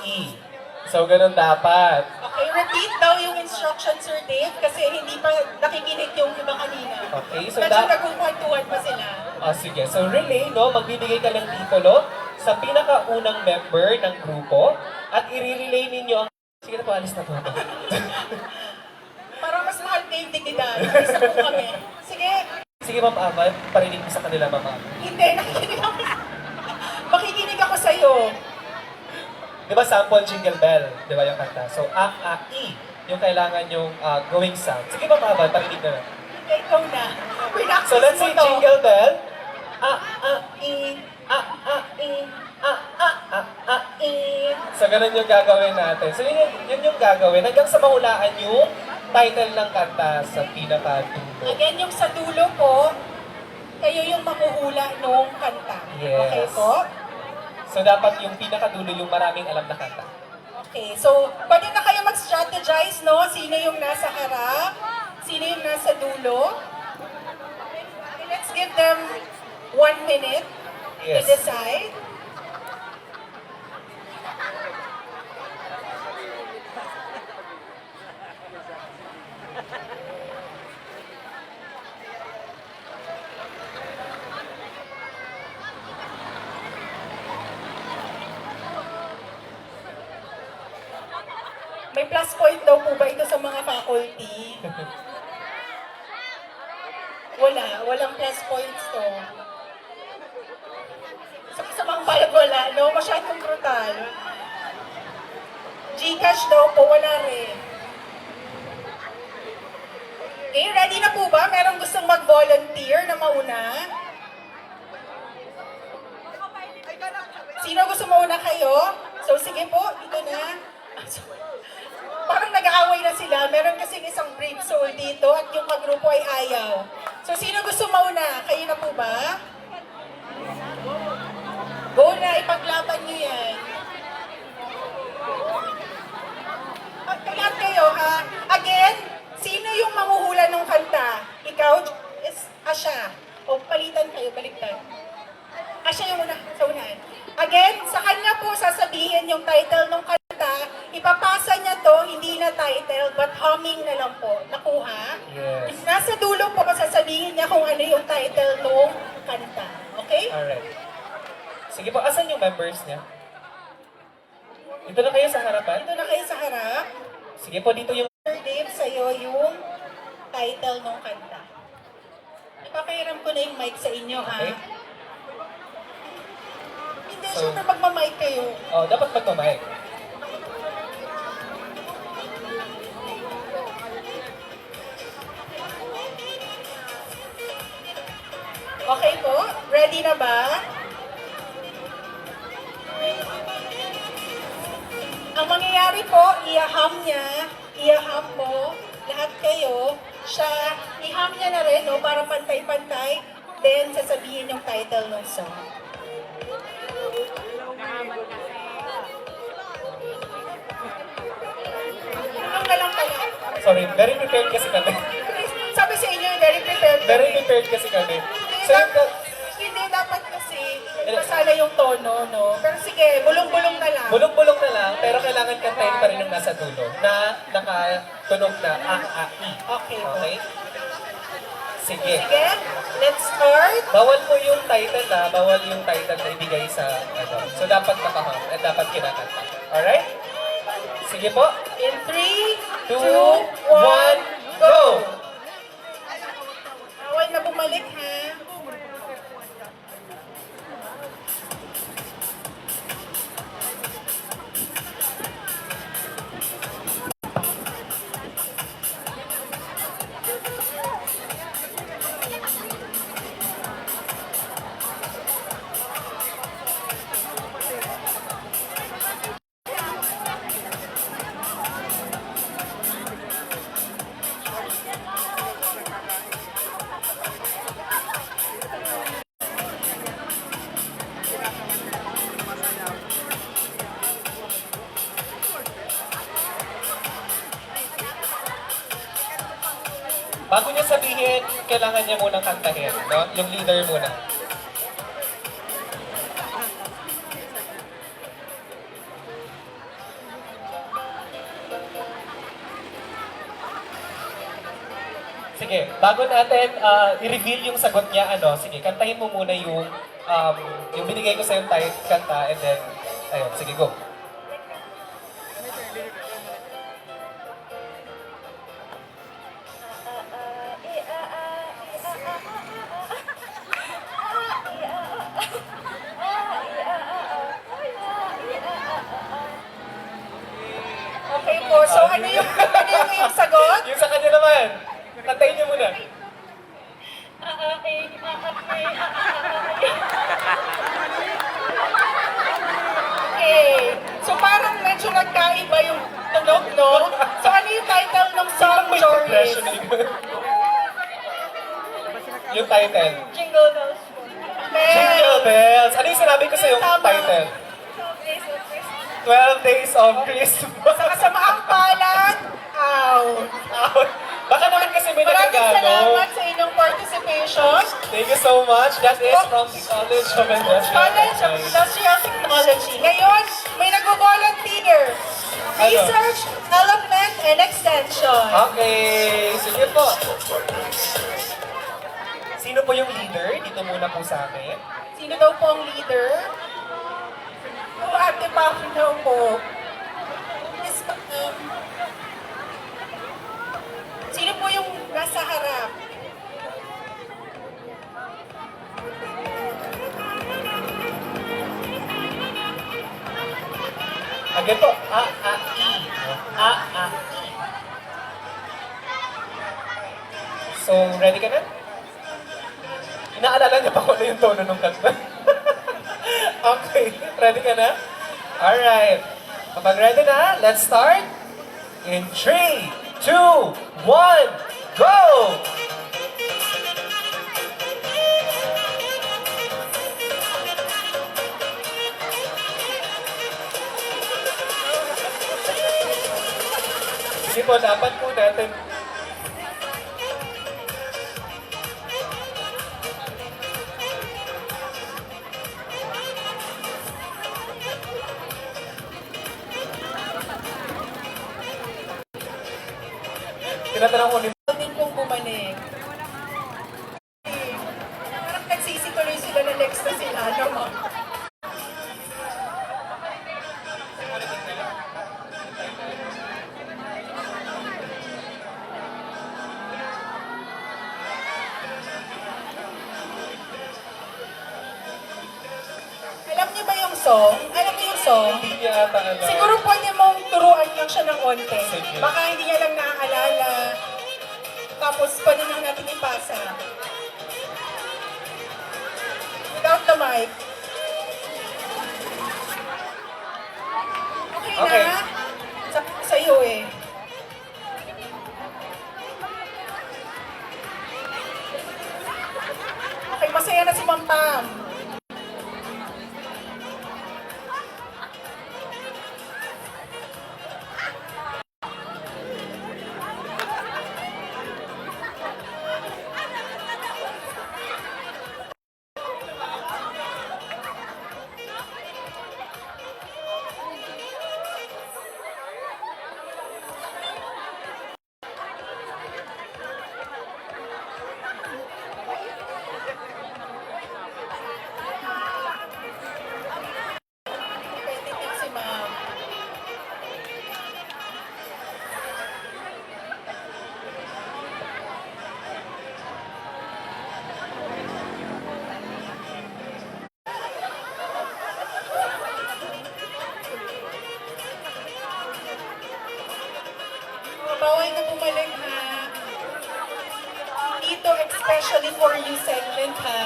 I. So, ganun dapat. Okay, repeat daw yung instruction, Sir Dave, kasi hindi pa nakikinig yung iba kanina. Okay, so Medyo nagkukwentuhan pa sila. Sige. So, relay, no? Magbibigay ka ng titulo sa pinakaunang member ng grupo at i-relay ninyo ang... Sige na po, alis na po ako. Parang mas mahal kayo yung dignidad. Isa po kami. Sige. Sige, Ma'am Ava, parinig mo sa kanila, Ma'am Ava. Hindi, nakikinig ako. Makikinig ako sa'yo. Di ba sample jingle bell? Di ba yung kanta? So, I. Yung kailangan yung going sound. Sige, Ma'am Ava, parinig na lang. Hindi, ikaw na. Practice So, let's mo say to. jingle bell. I. So, ganun yung gagawin natin. So, yun yung gagawin. Hanggang sa mahulaan yung title ng kanta sa pinaka-dulo. Again, yung sa dulo po, kayo yung makuhula nung kanta. Yes. Okay po? So, dapat yung pinaka-dulo yung maraming alam na kanta. Okay, so pwede na kayo mag-strategize, no? Sino yung nasa harap? Sino yung nasa dulo? Okay, let's give them 1 minute Yes. to decide. May plus point daw po ba ito sa mga faculty? Walang plus points to. Sa mga palad wala, no? Masyadong brutal. Gcash daw po, wala rin. Okay, ready na po ba? Merong gustong mag-volunteer na mauna? Sino gusto mauna kayo? So sige po, dito na. Parang nag-aaway na sila. Meron kasing isang brave soul dito at yung kagrupo ay ayaw. So, sino gusto mauna? Kayo na po ba? Go na, ipaglaban nyo yan. Lahat kayo, ha? Again, sino yung manguhula ng kanta? Ikaw is Asha. O, palitan kayo, baliktad. Asha yung una, sa unahan. Again, sa kanya po sasabihin yung title ng kanta. Ipapasa niya to, hindi na title, but humming na lang po. Nakuha? Yes. Nasa dulo po, sasabihin niya kung ano yung title nung kanta. Okay? Alright. Sige po, asan yung members niya? Dito na kayo sa harapan. Dito na kayo sa harap. Sige po, dito yung... Sir Dave, sa'yo yung title ng kanta. Ipapahiram ko na yung mic sa inyo, ha? Okay. Hindi, So- syempre magmamic kayo. Oh, dapat magmamay. Okay po? Ready na ba? Ang mangyayari po, i-hum niya, i-hum mo, lahat kayo, siya, i-hum niya na rin, no, para pantay-pantay, then sasabihin yung title ng song. Tulong na lang kayo. Sorry, very prepared kasi kami. Sabi sa inyo, very prepared. Very prepared kasi kami. So, Hindi dapat kasi masala yung tono, no? Pero sige, bulong-bulong na lang. bulong-bulong na lang, pero kailangan kantahin pa rin yung nasa dulo na nakatunog na A-A-I. Okay. Okay? Sige. Sige, let's start. Bawal po yung title bawal yung title na ibigay sa ano. So dapat nakaham at dapat kinakanta. Alright? Sige po. In 3, 2, 2, 1, 1, go! Bawal na bumalik, ha? Bago niya sabihin, kailangan niya munang kantahin, no? Yung leader muna. Sige, bago natin i-reveal yung sagot niya, ano, sige, kantahin mo muna yung binigay ko sa yung kanta, and then, ayun, sige, go. Okay po, so ano yung iyong sagot? Yung sa kanya naman, kantahin niyo muna. Okay. So parang medyo nagkaiba yung tunog, no? So ano yung title ng song, May Joris? progression na yun. Yung title. Jingle bells. Jingle Bells. Ano yung sinabi ko sa yung Tama. title? 12 Days of Christmas. Sa kasamaang palad, Baka naman kasi may Maraming nagagano. salamat sa inyong participation. Thank you so much. That is from the College of Industrial College of Industrial Technology. Ngayon, may nag-volunteer. Research, Development, and Extension. Okay, sige po. Sino po yung leader? Dito muna po sa amin. Sino daw po ang leader? Oh, Ate Pao daw po. Yes, sino po yung nasa harap? Again po. A-A-I. A-A-I. So, ready ka na? Inaalala niya pa kung ano yung tono ng kanta. Okay, ready ka na? Alright. Kapag ready na, let's start. In 3, 2, 1, go! Sige po, dapat po natin tinatanong ko ni Din pong bumalik. Parang nagsisituloy Sana mo. Alam niyo ba yung song? Alam niyo yung song? Hindi niya ata alam. Siguro pwede mong turuan lang siya ng onte. Sige. Baka hindi niya lang naaalala. Tapos pwede lang natin ipasa. Without the mic. Okay, Okay. na? Sa iyo eh. Okay, masaya na si Ma'am Pam. Pwede din si Ma'am. Bawal na bumalik ha. Dito especially for you segment ha.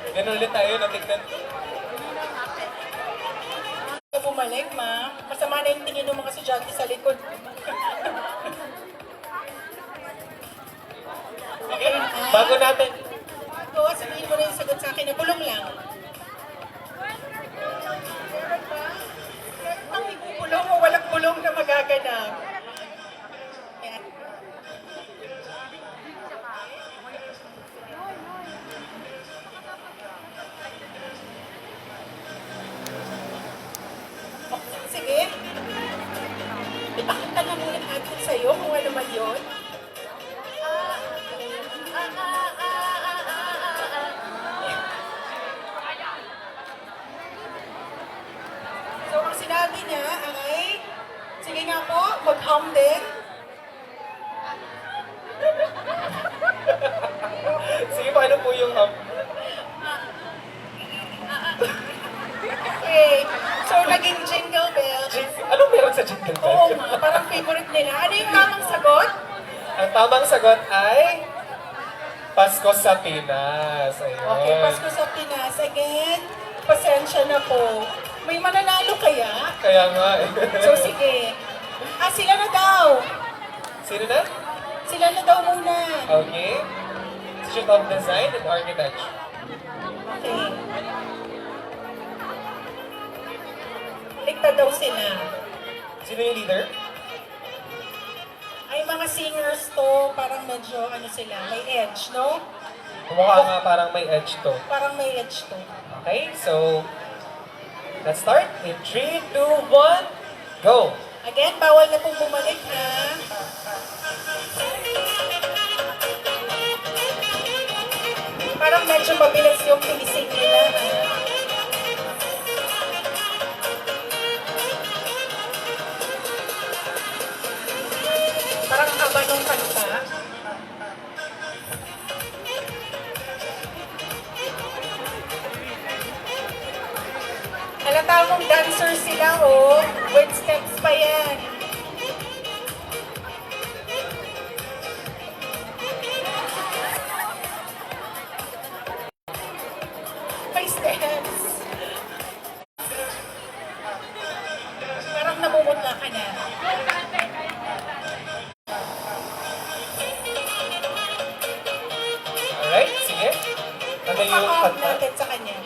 Ganun ulit tayo, natignan. Na bumalik ma. Masama na yung tingin ng mga estudyante sa likod. Okay na. Bago natin, Ito, sabihin mo na yung sagot sa akin na bulong lang. Meron ba? Ang bulong o walang bulong na magaganap? Yan. Sige. Ipakita na muna natin sa'yo kung ano man yun. So, ang sinabi niya ay, sige nga po, mag-hum din. sige, paano po yung Okay. So, naging jingle bells. Anong meron sa jingle Oo bell? nga, parang favorite nila. Ano yung tamang sagot? Ang tamang sagot ay Pasko sa Pinas. Ayun. Okay, Pasko sa Pinas. Again, pasensya na po. May mananalo kaya? Kaya nga eh. So, sige. Sila na daw. Sino na? Sila na daw muna. Okay. Institute of Design and Architecture. Okay. Ligtad daw sila. Sino yung leader? Ay, mga singers to, parang medyo, ano sila, may edge, no? Mukha nga parang may edge to. Parang may edge to. Okay, so let's start in 3, 2, 1, go! Again, bawal na pong bumalik, ha? Parang medyo mabilis yung pinising nila, ha? Parang haba nung kanta. Halata mong dancer sila, oh. With steps pa yan. May steps. Parang namumutla ka na. Alright, sige. Ano yung Pakahap kanta? natin sa kanya.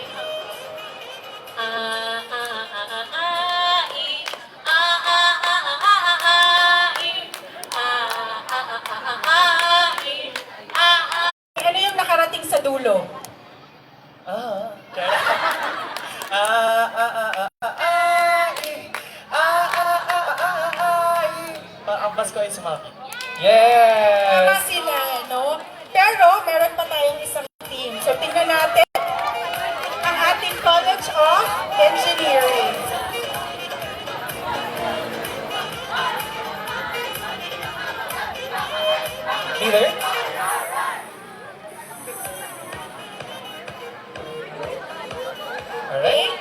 Ano yung nakarating sa dulo? Ah, ah, ah, ah, ah, ah, eh. Ah, ah, ah, ah, ah, eh. mas ko ay sumaki. Tama Yes! sila, no? Pero meron pa tayong isang team. So tingnan natin ang ating College of Engineering. Leader? Alright.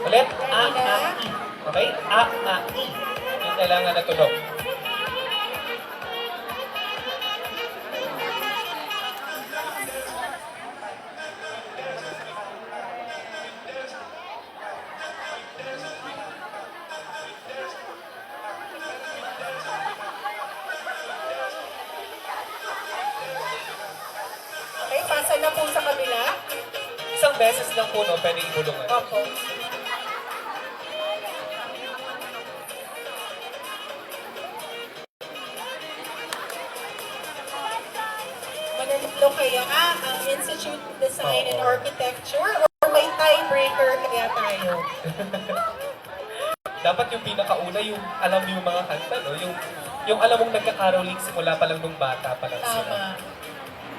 Ulit. A, A, I. Okay? A, A, I. Yung kailangan na tunog. Okay, pasa na po sa kabila. Isang beses lang po, no, pwede ibulungan. Opo. Mananalo kaya ang Institute of Design and Architecture or may tiebreaker kaya tayo? Dapat yung pinakauna, yung alam yung mga kanta, no? Yung alam mong nagka-caroling simula pa lang nung bata pa lang sila. Tama.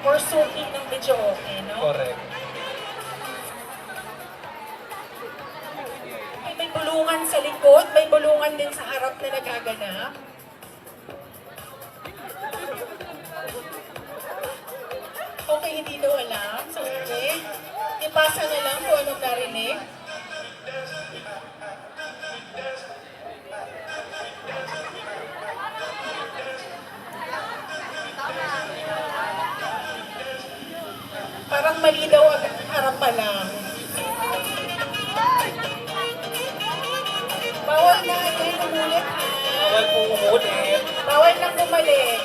Or suki ng medyo okay, no? Correct. May bulungan sa likod, may bulungan din sa harap na nagaganap. Okay, hindi daw alam. So, okay. Ipasa na lang kung anong narinig. Parang mali daw ang harap pa lang. Bawal na yan umulit ha. Bawal po umulit. Bawal nang bumalik.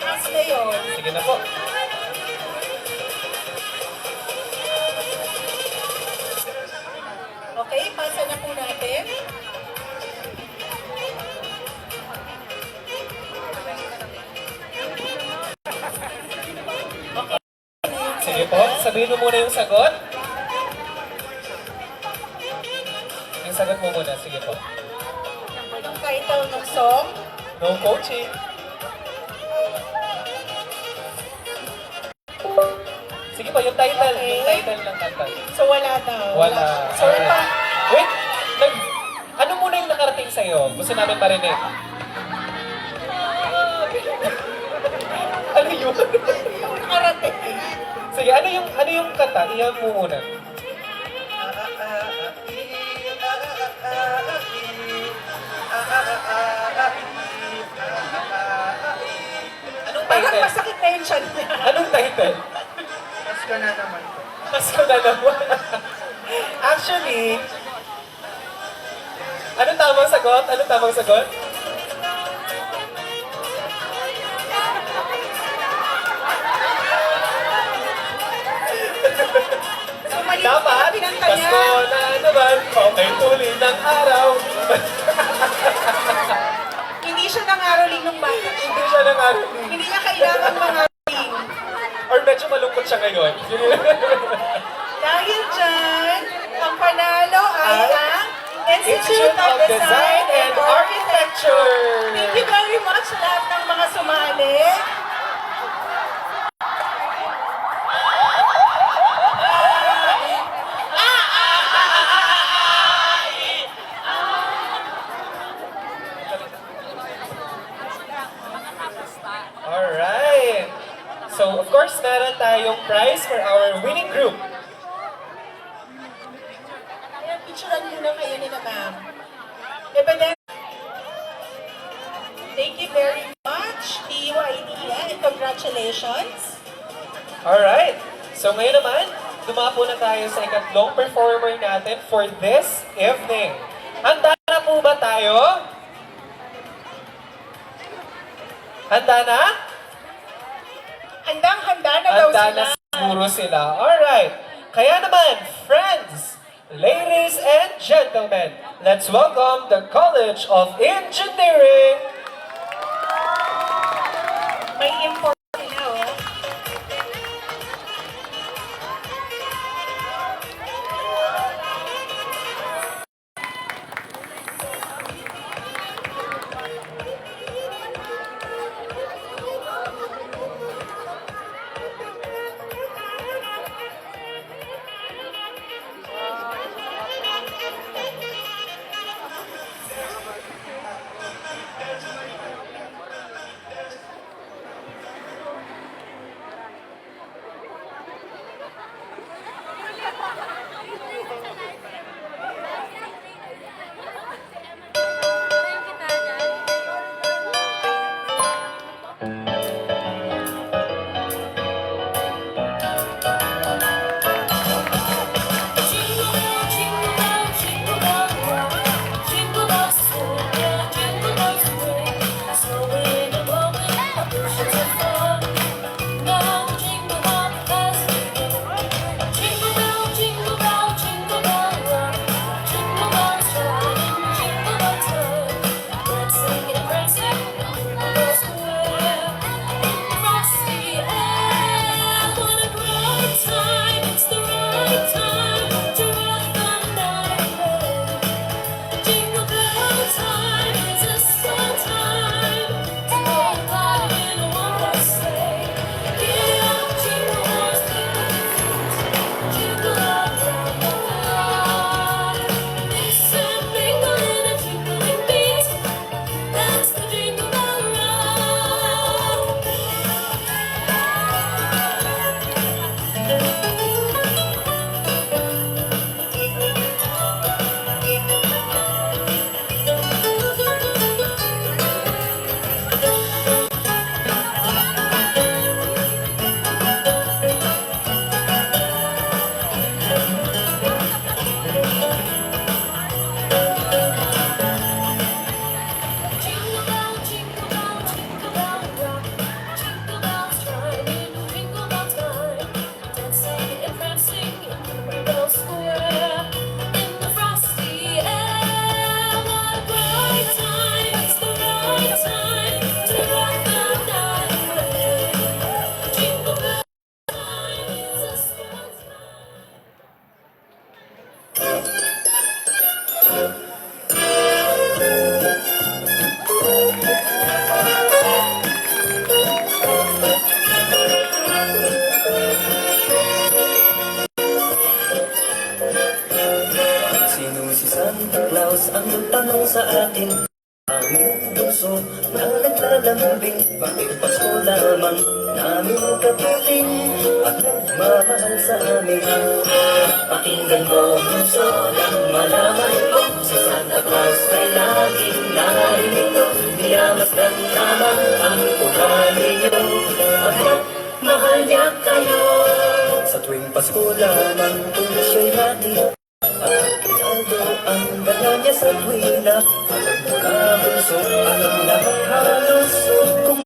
Mas na yun. Sige na po. Okay, pasa na po natin. Sige po, sabihin mo muna yung sagot. Yung sagot mo muna, sige po. Yung title ng song. No coaching. Sige po, yung title. Okay. Yung title ng kanta. So wala daw. Wala. So ipa, Wait! Ano muna yung nakarating sa'yo? Gusto namin marinig. Ano yun? nakarating. Sige, ano yung kanta? Iyan mo muna. Anong Parang title? masakit na yung chan niya. Anong title? Pasko na naman. Pasko na naman. Actually, anong tamang sagot? Anong tamang sagot? So mali Dapat, pinanta niya. Pasko na naman, okay tuloy ng araw. Hindi siya nangaroling ng bata. Hindi siya nang Hindi niya kailangan mangaroling. Or medyo malungkot siya ngayon. Dahil dyan, ang panalo ay ang Institute of Design and Architecture. Thank you very much sa lahat ng mga sumali. Alright. So, of course, meron tayong prize for our winning group. Ayan, picturean muna kayo ni na ma'am. Evident. Thank you very much, PUIDEA, and congratulations. Alright. So, ngayon naman, dumapo na tayo sa ikatlong performer natin for this evening. Handa na po ba tayo? Handa na? Handang-handa na daw Handa sila. na siguro sila. Alright. Kaya naman, friends, ladies and gentlemen, let's welcome the College of Engineering. May import sila, oh. puso na naglalambing. Bakit Pasko lamang namin kapiling at nagmamahal sa amin. Pakinggan mo puso nang malaman mo, si Santa Claus ay laging narito. Niyamasdan lamang ang ugali niyo, pagkat mahal niya kayo. Sa tuwing Pasko lamang kung siya'y hatid, at pinaldo ang dala niya sa tuwina. Alam mo na bunso, alam na halos kung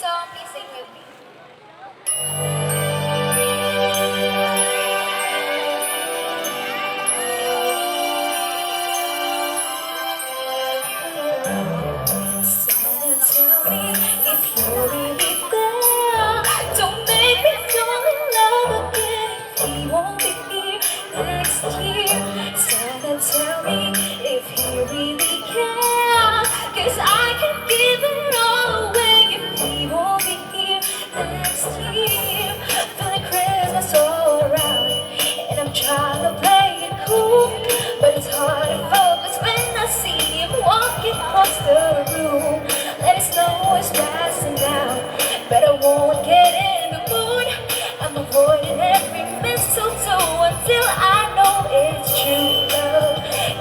song, please sing with me. Someone tell me if you're really there. Don't make me fall in love again if he won't be here next year. Someone tell me if he really cares. 'Cause I can give it all away if he won't be here next year. Feeling Christmas all around, and I'm trying to play it cool, but it's hard to focus when I see him walking across the room. Let it snow is passing down, but I won't get in the mood. I'm avoiding every mistletoe until I know it's true love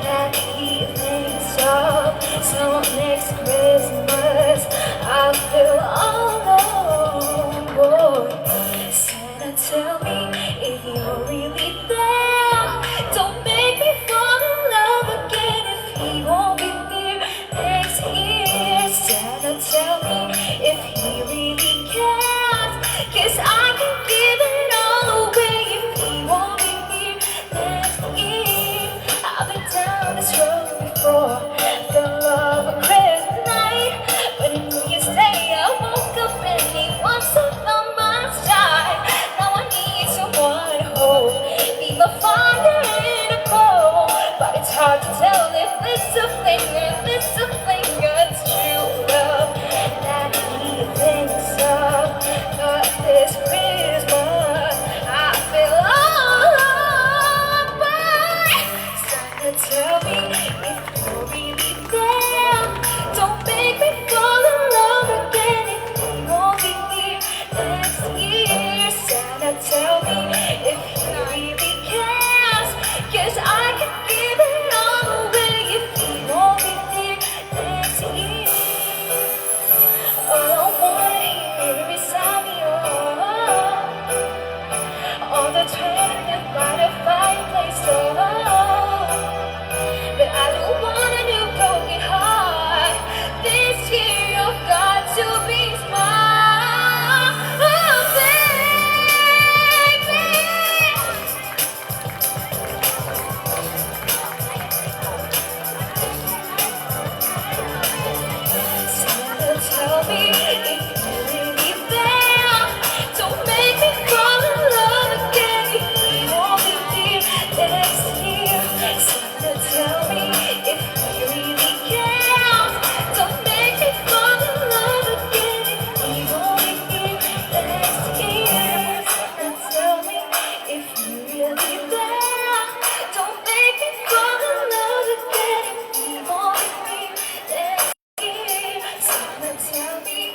that he thinks of. So next Christmas I'll feel all alone, boy. Santa, tell me if you're really there. Don't make me fall in love again if he won't be here next year. Santa, tell me if he really cares. 'Cause I can give it all away if he won't be here next year. I've been down this road before, the love of Christmas night, but in New Year's Day I woke up and he wasn't on my side. Now I need someone to hold, be my fire in a cold, but it's hard to tell if it's a fling or it's true love that he thinks of. But this Christmas I feel all by. Santa, tell me if you're really there. Don't make me fall in love again if he won't be here next year. Santa, tell me if he really cares. 'Cause I can give it all away if he won't be here next year. All I wanna hear is sound on the train by the fireplace door. But I don't want a new broken heart. This year you've got to be mine, oh baby. Santa, tell me if you're really there. Don't make me fall in love again if he won't be here next year. Santa, tell me if he really cares. Don't make me fall in love again if he won't be here next year. Santa, tell me if you really there. Don't make me fall in love again if he won't be here next year. Santa, tell me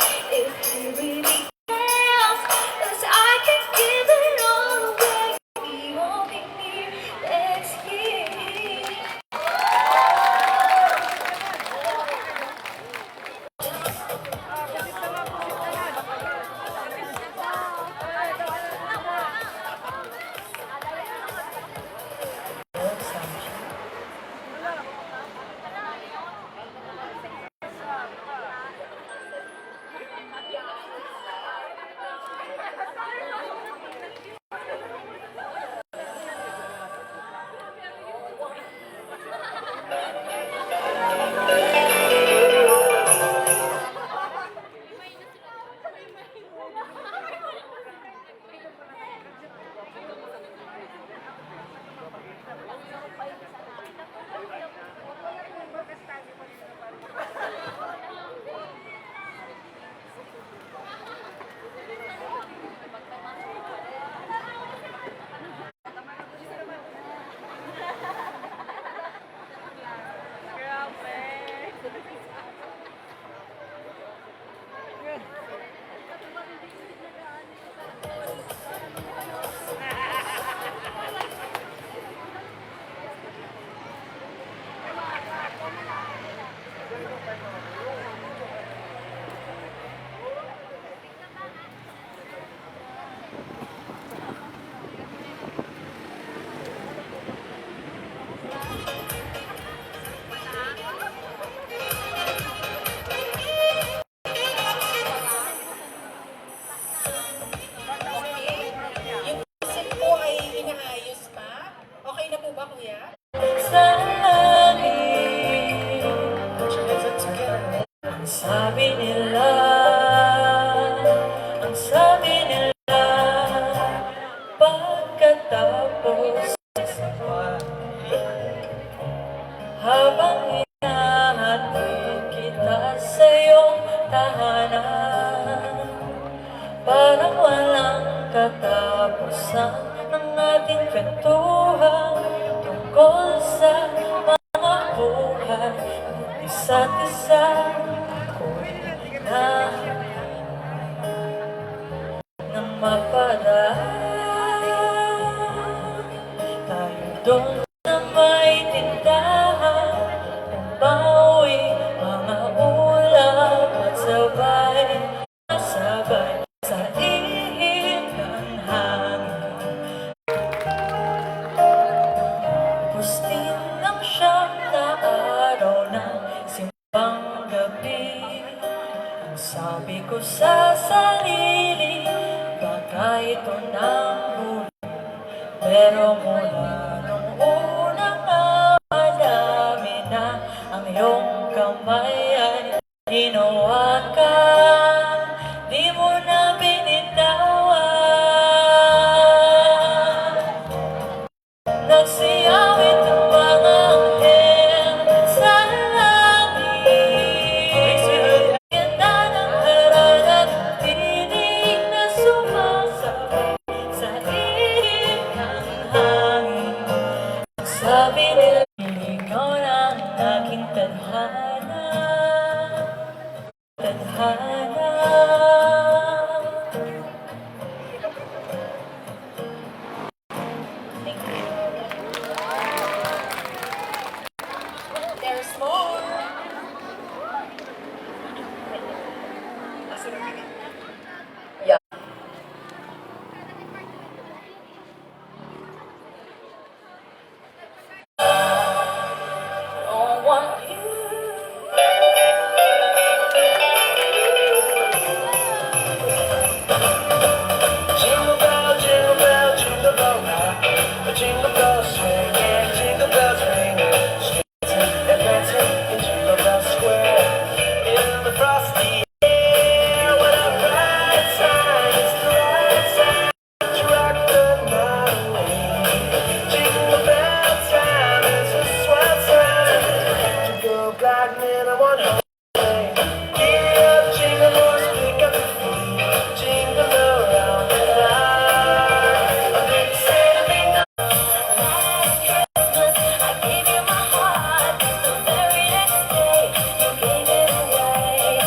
nila, ang sabi nila, pagkatapos sa buwan, habang hinahatid kita sa iyong tahanan, parang walang katapusan ng ating kwentuhan tungkol sa mga buhay ng isa't isa. Na mapadaan tayo doon na may tindahan, umawi mga ulam at sabay sa ihip ng hangin. Pustin ng siyam na araw ng simbang gabi, sabi ko sa sarili, baka ito nang huli. Pero mula nung unang madami na ang iyong kamay ay hinawakan, di mo na binitawan. Nagsiyawit ang mga anghel sa langit, ganda ng harap at tinig na sumasabay sa ihip ng hangin. Sabi nila, ikaw na ang aking tadhana, tadhana. Thank you. There's more. Yeah. Don't want you. Jingle bell, jingle bell rock. Jingle bells swing and jingle bells ring. Skating and dancing in Jingle Bell Square. In the frosty air, what a bright time! It's the right time to rock the night away. Jingle bell time is a swell time to go gliding in a one-way. Giddy up, jingle horse, pick up your feet, jingle around the line. A big Santa Fe I gave you my heart, the very next day you gave it away.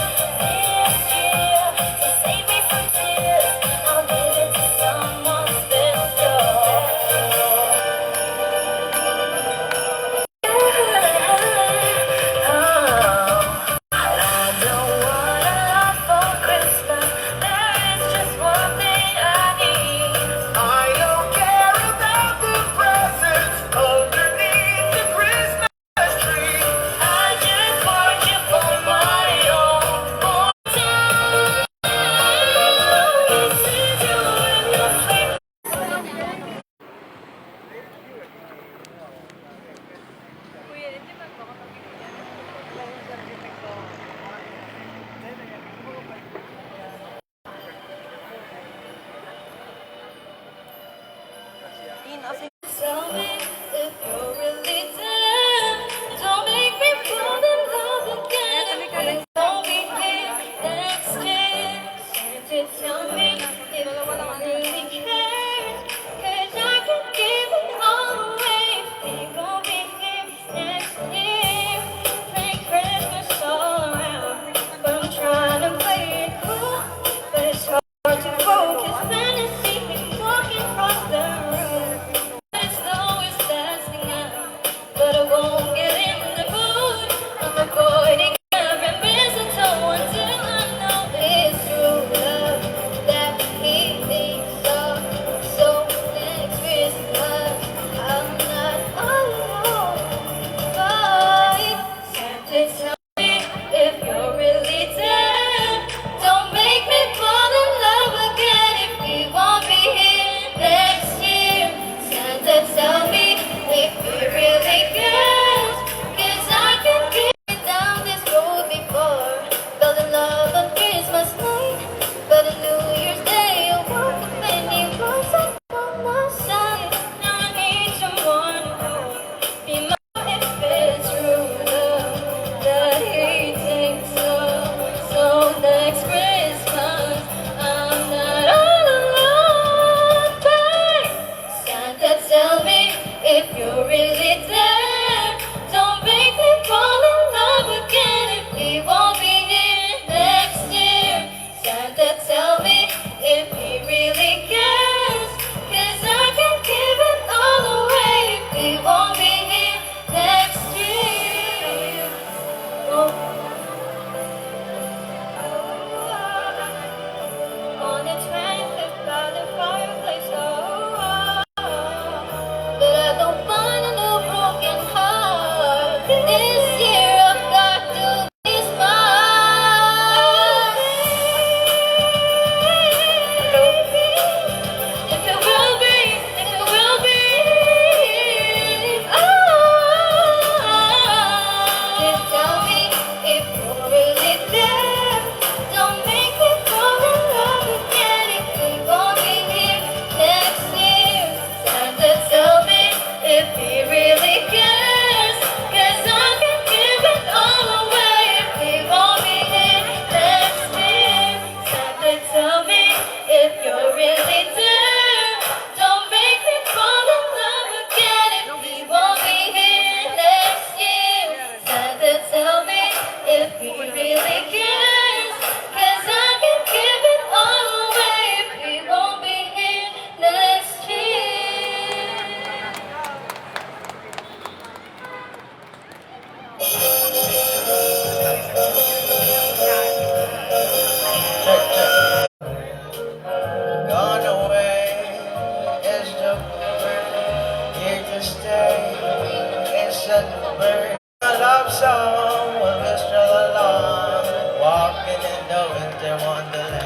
winter wonderland.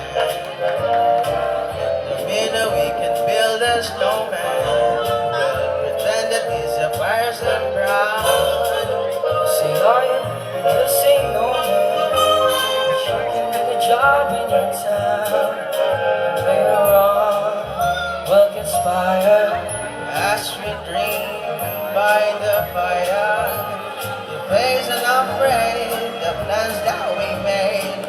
The winter we can build a snowman. Pretend that he's a person proud. Say, are you the same no man? You can get a job in your town. Later on, we'll conspire. As we dream by the fire, the face and afraid the plans that we made.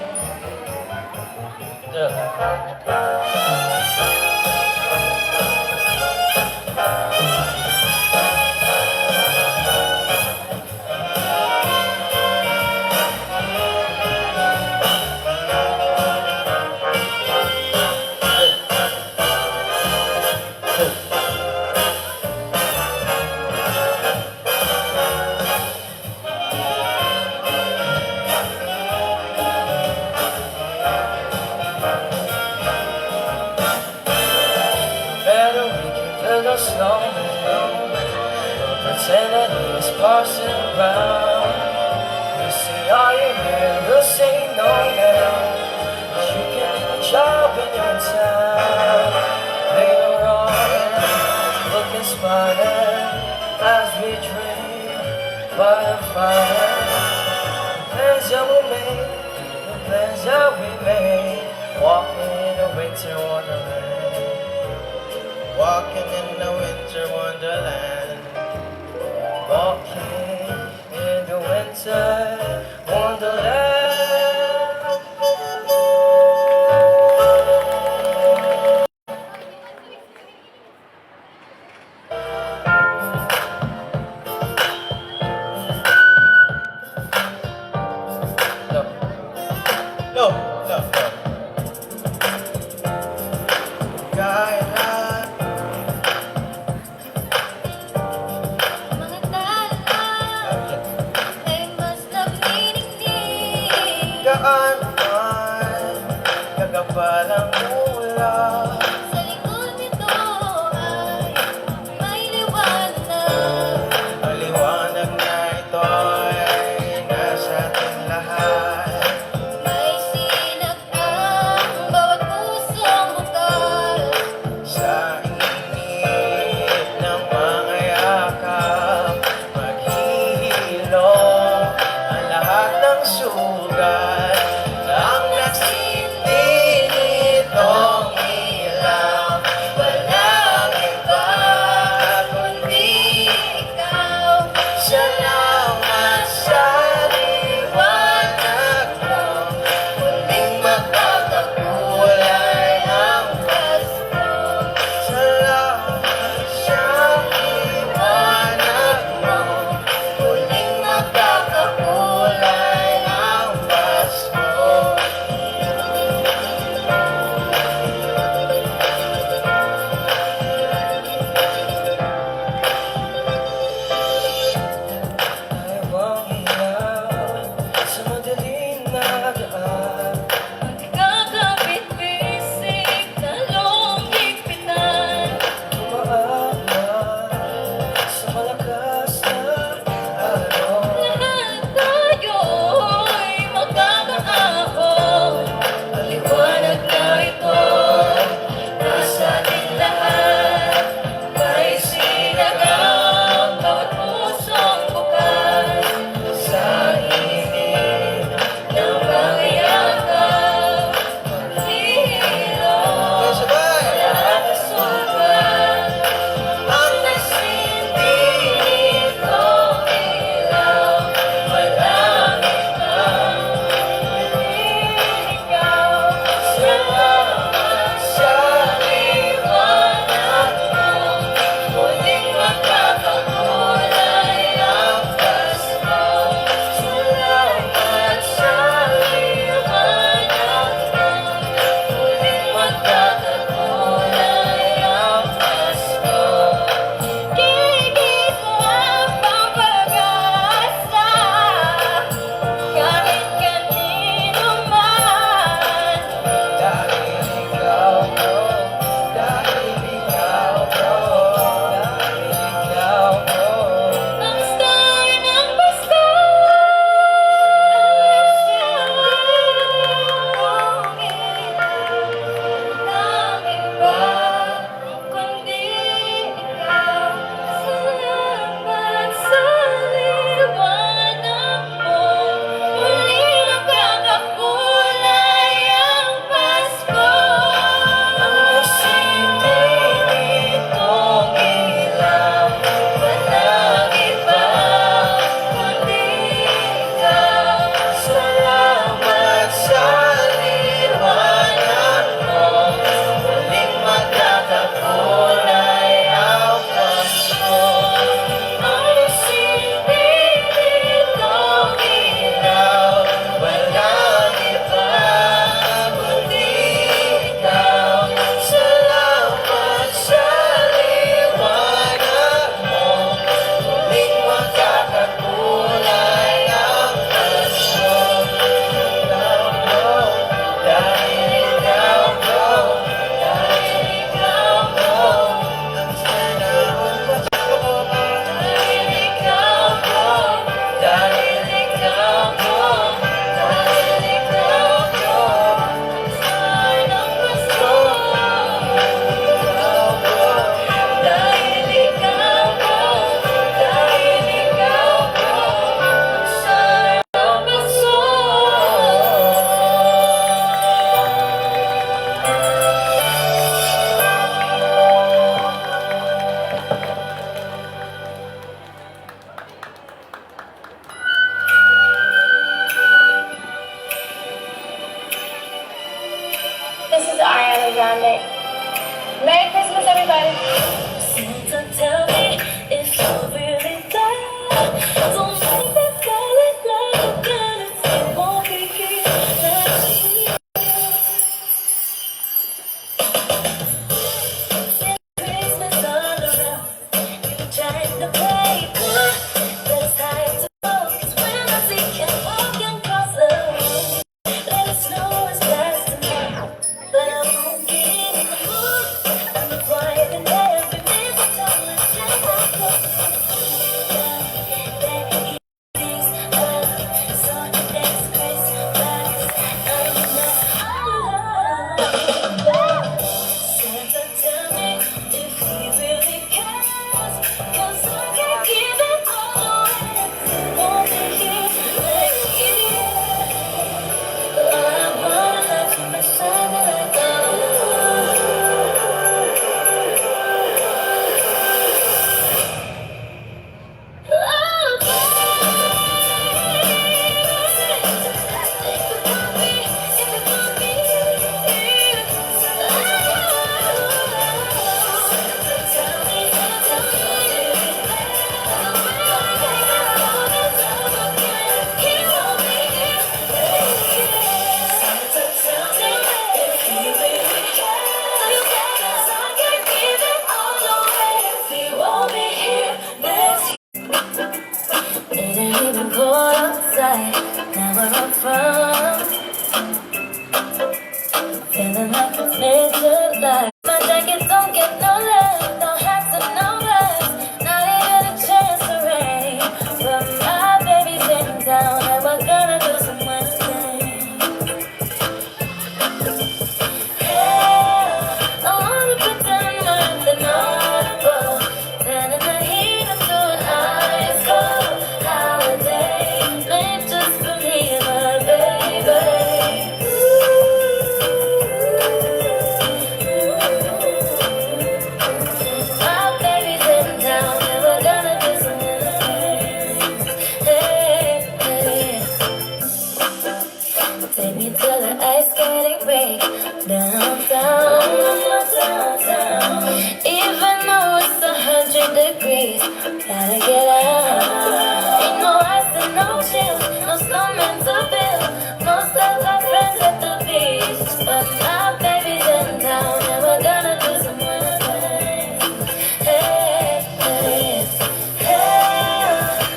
Better we can build a snowman. Pretend that he's passing around. You see, are you here? We'll say no now. But you can get a job in your town. Later on, we'll conspire as we dream by the fire. Plans that we made, the plans that we made, walking in a winter wonderland. Walking in the winter wonderland. Walking in the winter wonderland. No, no, no. Kaya Mga tala ay mas nagbinigdig. gaan man, kagapalang mula. Sa likod nito ay may liwanag. Ang liwanag na ito ay nasa ating lahat. May sinag ang bawat pusong bukas. Sa init ng mga yakap, maghihilom ang lahat ng sugat. Ang nagsitinit This is Ariana Grande. Merry Christmas, everybody. Santa, tell me if you're really there. Don't make me fall in love again if you won't be here next year. Christmas all around, you trying to play good. There's time to focus when I see you walking across the room. Let us know what's best tonight, but I won't get in the mood. I'm quiet and every minute don't let's just go close. So next Christmas, Santa, tell me if he really cares, 'cause I can't give it all away if he won't be here next year. I wanna have so much time to let go. It ain't even cold outside. Now we're up from feeling like it's mid-July. My jacket don't get no love, no hats and no gloves, not even a chance to rain. But my baby's in town and we're gonna do some winter things. Yeah, I wanna pretend nothing audible, then in the heat of an ice cold holiday, made just for me and my baby. My baby's in town and we're gonna do some little things. Hey, hey. Take me to the ice skating rink downtown. Even though it's 100 degrees, gotta get out. Ain't no ice and no chill, no snowman to build. Most of our friends at the beach, but my baby's in town and we're gonna do some winter things. Hey, hey, hey.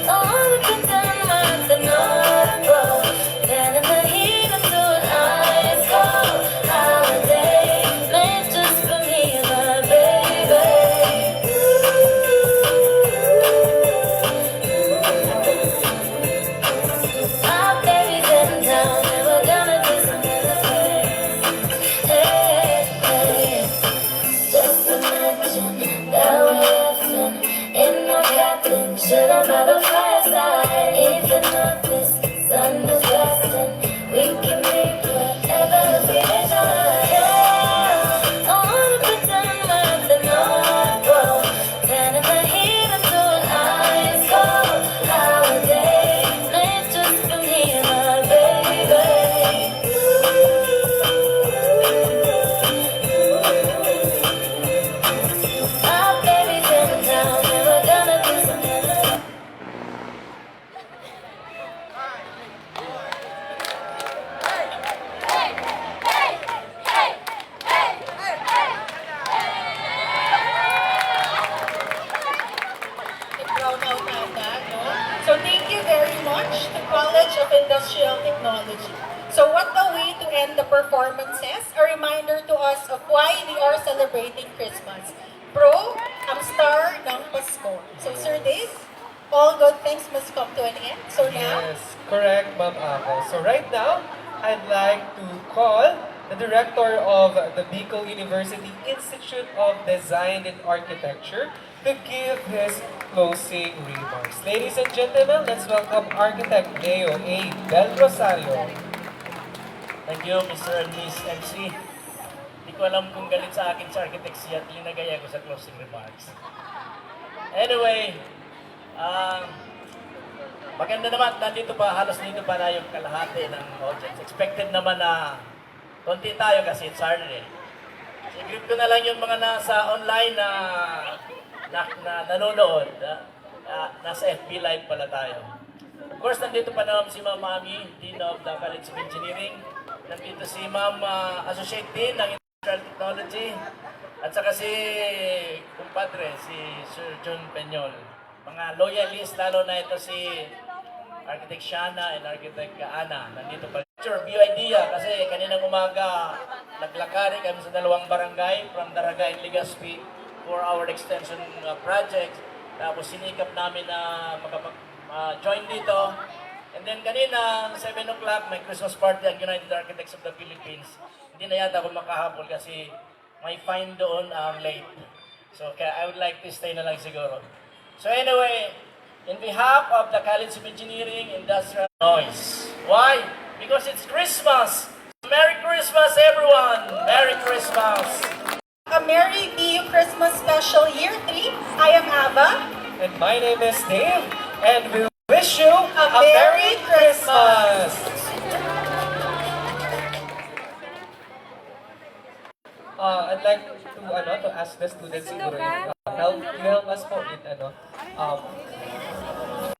I wanna pretend nothing audible, then in the heat of an ice cold holiday, made just for me and my baby. My baby's in town and we're gonna do some little things. Hey, hey. Just imagine that we're laughing in my cabin, chilling by the fireside. Even though this sun is blasting, we can be whatever we desire. Yeah, I wanna pretend nothing audible, then in the heat of an ice cold holiday, made just for me and my baby. My baby's in town and we're gonna do some little. Brown out ata, no? So thank you very much to College of Industrial Technology. So what a way to end the performances, a reminder to us of why we are celebrating Christmas. Bro, ang star ng Pasko. So Sir Dave, all good things must come to an end. So now, Yes, correct, Ma'am Ako. So right now, I'd like to call the director of the Bicol University Institute of Design and Architecture to give his closing remarks. Ladies and gentlemen, let's welcome Architect Leo A. Del Rosario. Thank you, Mr. and Miss MC. Hindi ko alam kung galit sa akin sa architect siya at linagaya ko sa closing remarks. Anyway, maganda naman, nandito pa, halos dito pa na yung kalahati ng audience. Expected naman na konti tayo kasi it's Saturday. So, greet ko na lang yung mga nasa online na nanonood. Nasa FB Live pala tayo. Of course, nandito pa naman si Ma'am Ami, Dean of the College of Engineering. Nandito si Ma'am Associate Dean ng Industrial Technology. At saka si kumpadre, si Sir John Peñol. Mga loyalist, lalo na ito si Architect Shana and Architect Ana. Nandito pa. Sure, view idea kasi kaninang umaga naglakari kami sa dalawang barangay from Daraga and Legazpi for our extension project. Tapos sinikap namin na makapag-join dito. And then kanina, 7 o'clock, may Christmas party ang United Architects of the Philippines. Hindi na yata ako makahabol kasi may fine doon late. So kaya I would like to stay na lang siguro. So anyway, in behalf of the College of Engineering, Industrial Noise. Why? Because it's Christmas! Merry Christmas everyone! Merry Christmas! A Merry BU Christmas Special Year 3. I am Ava. And my name is Dave, and we wish you a Merry Merry Christmas! I'd like to ask the students siguro help us po in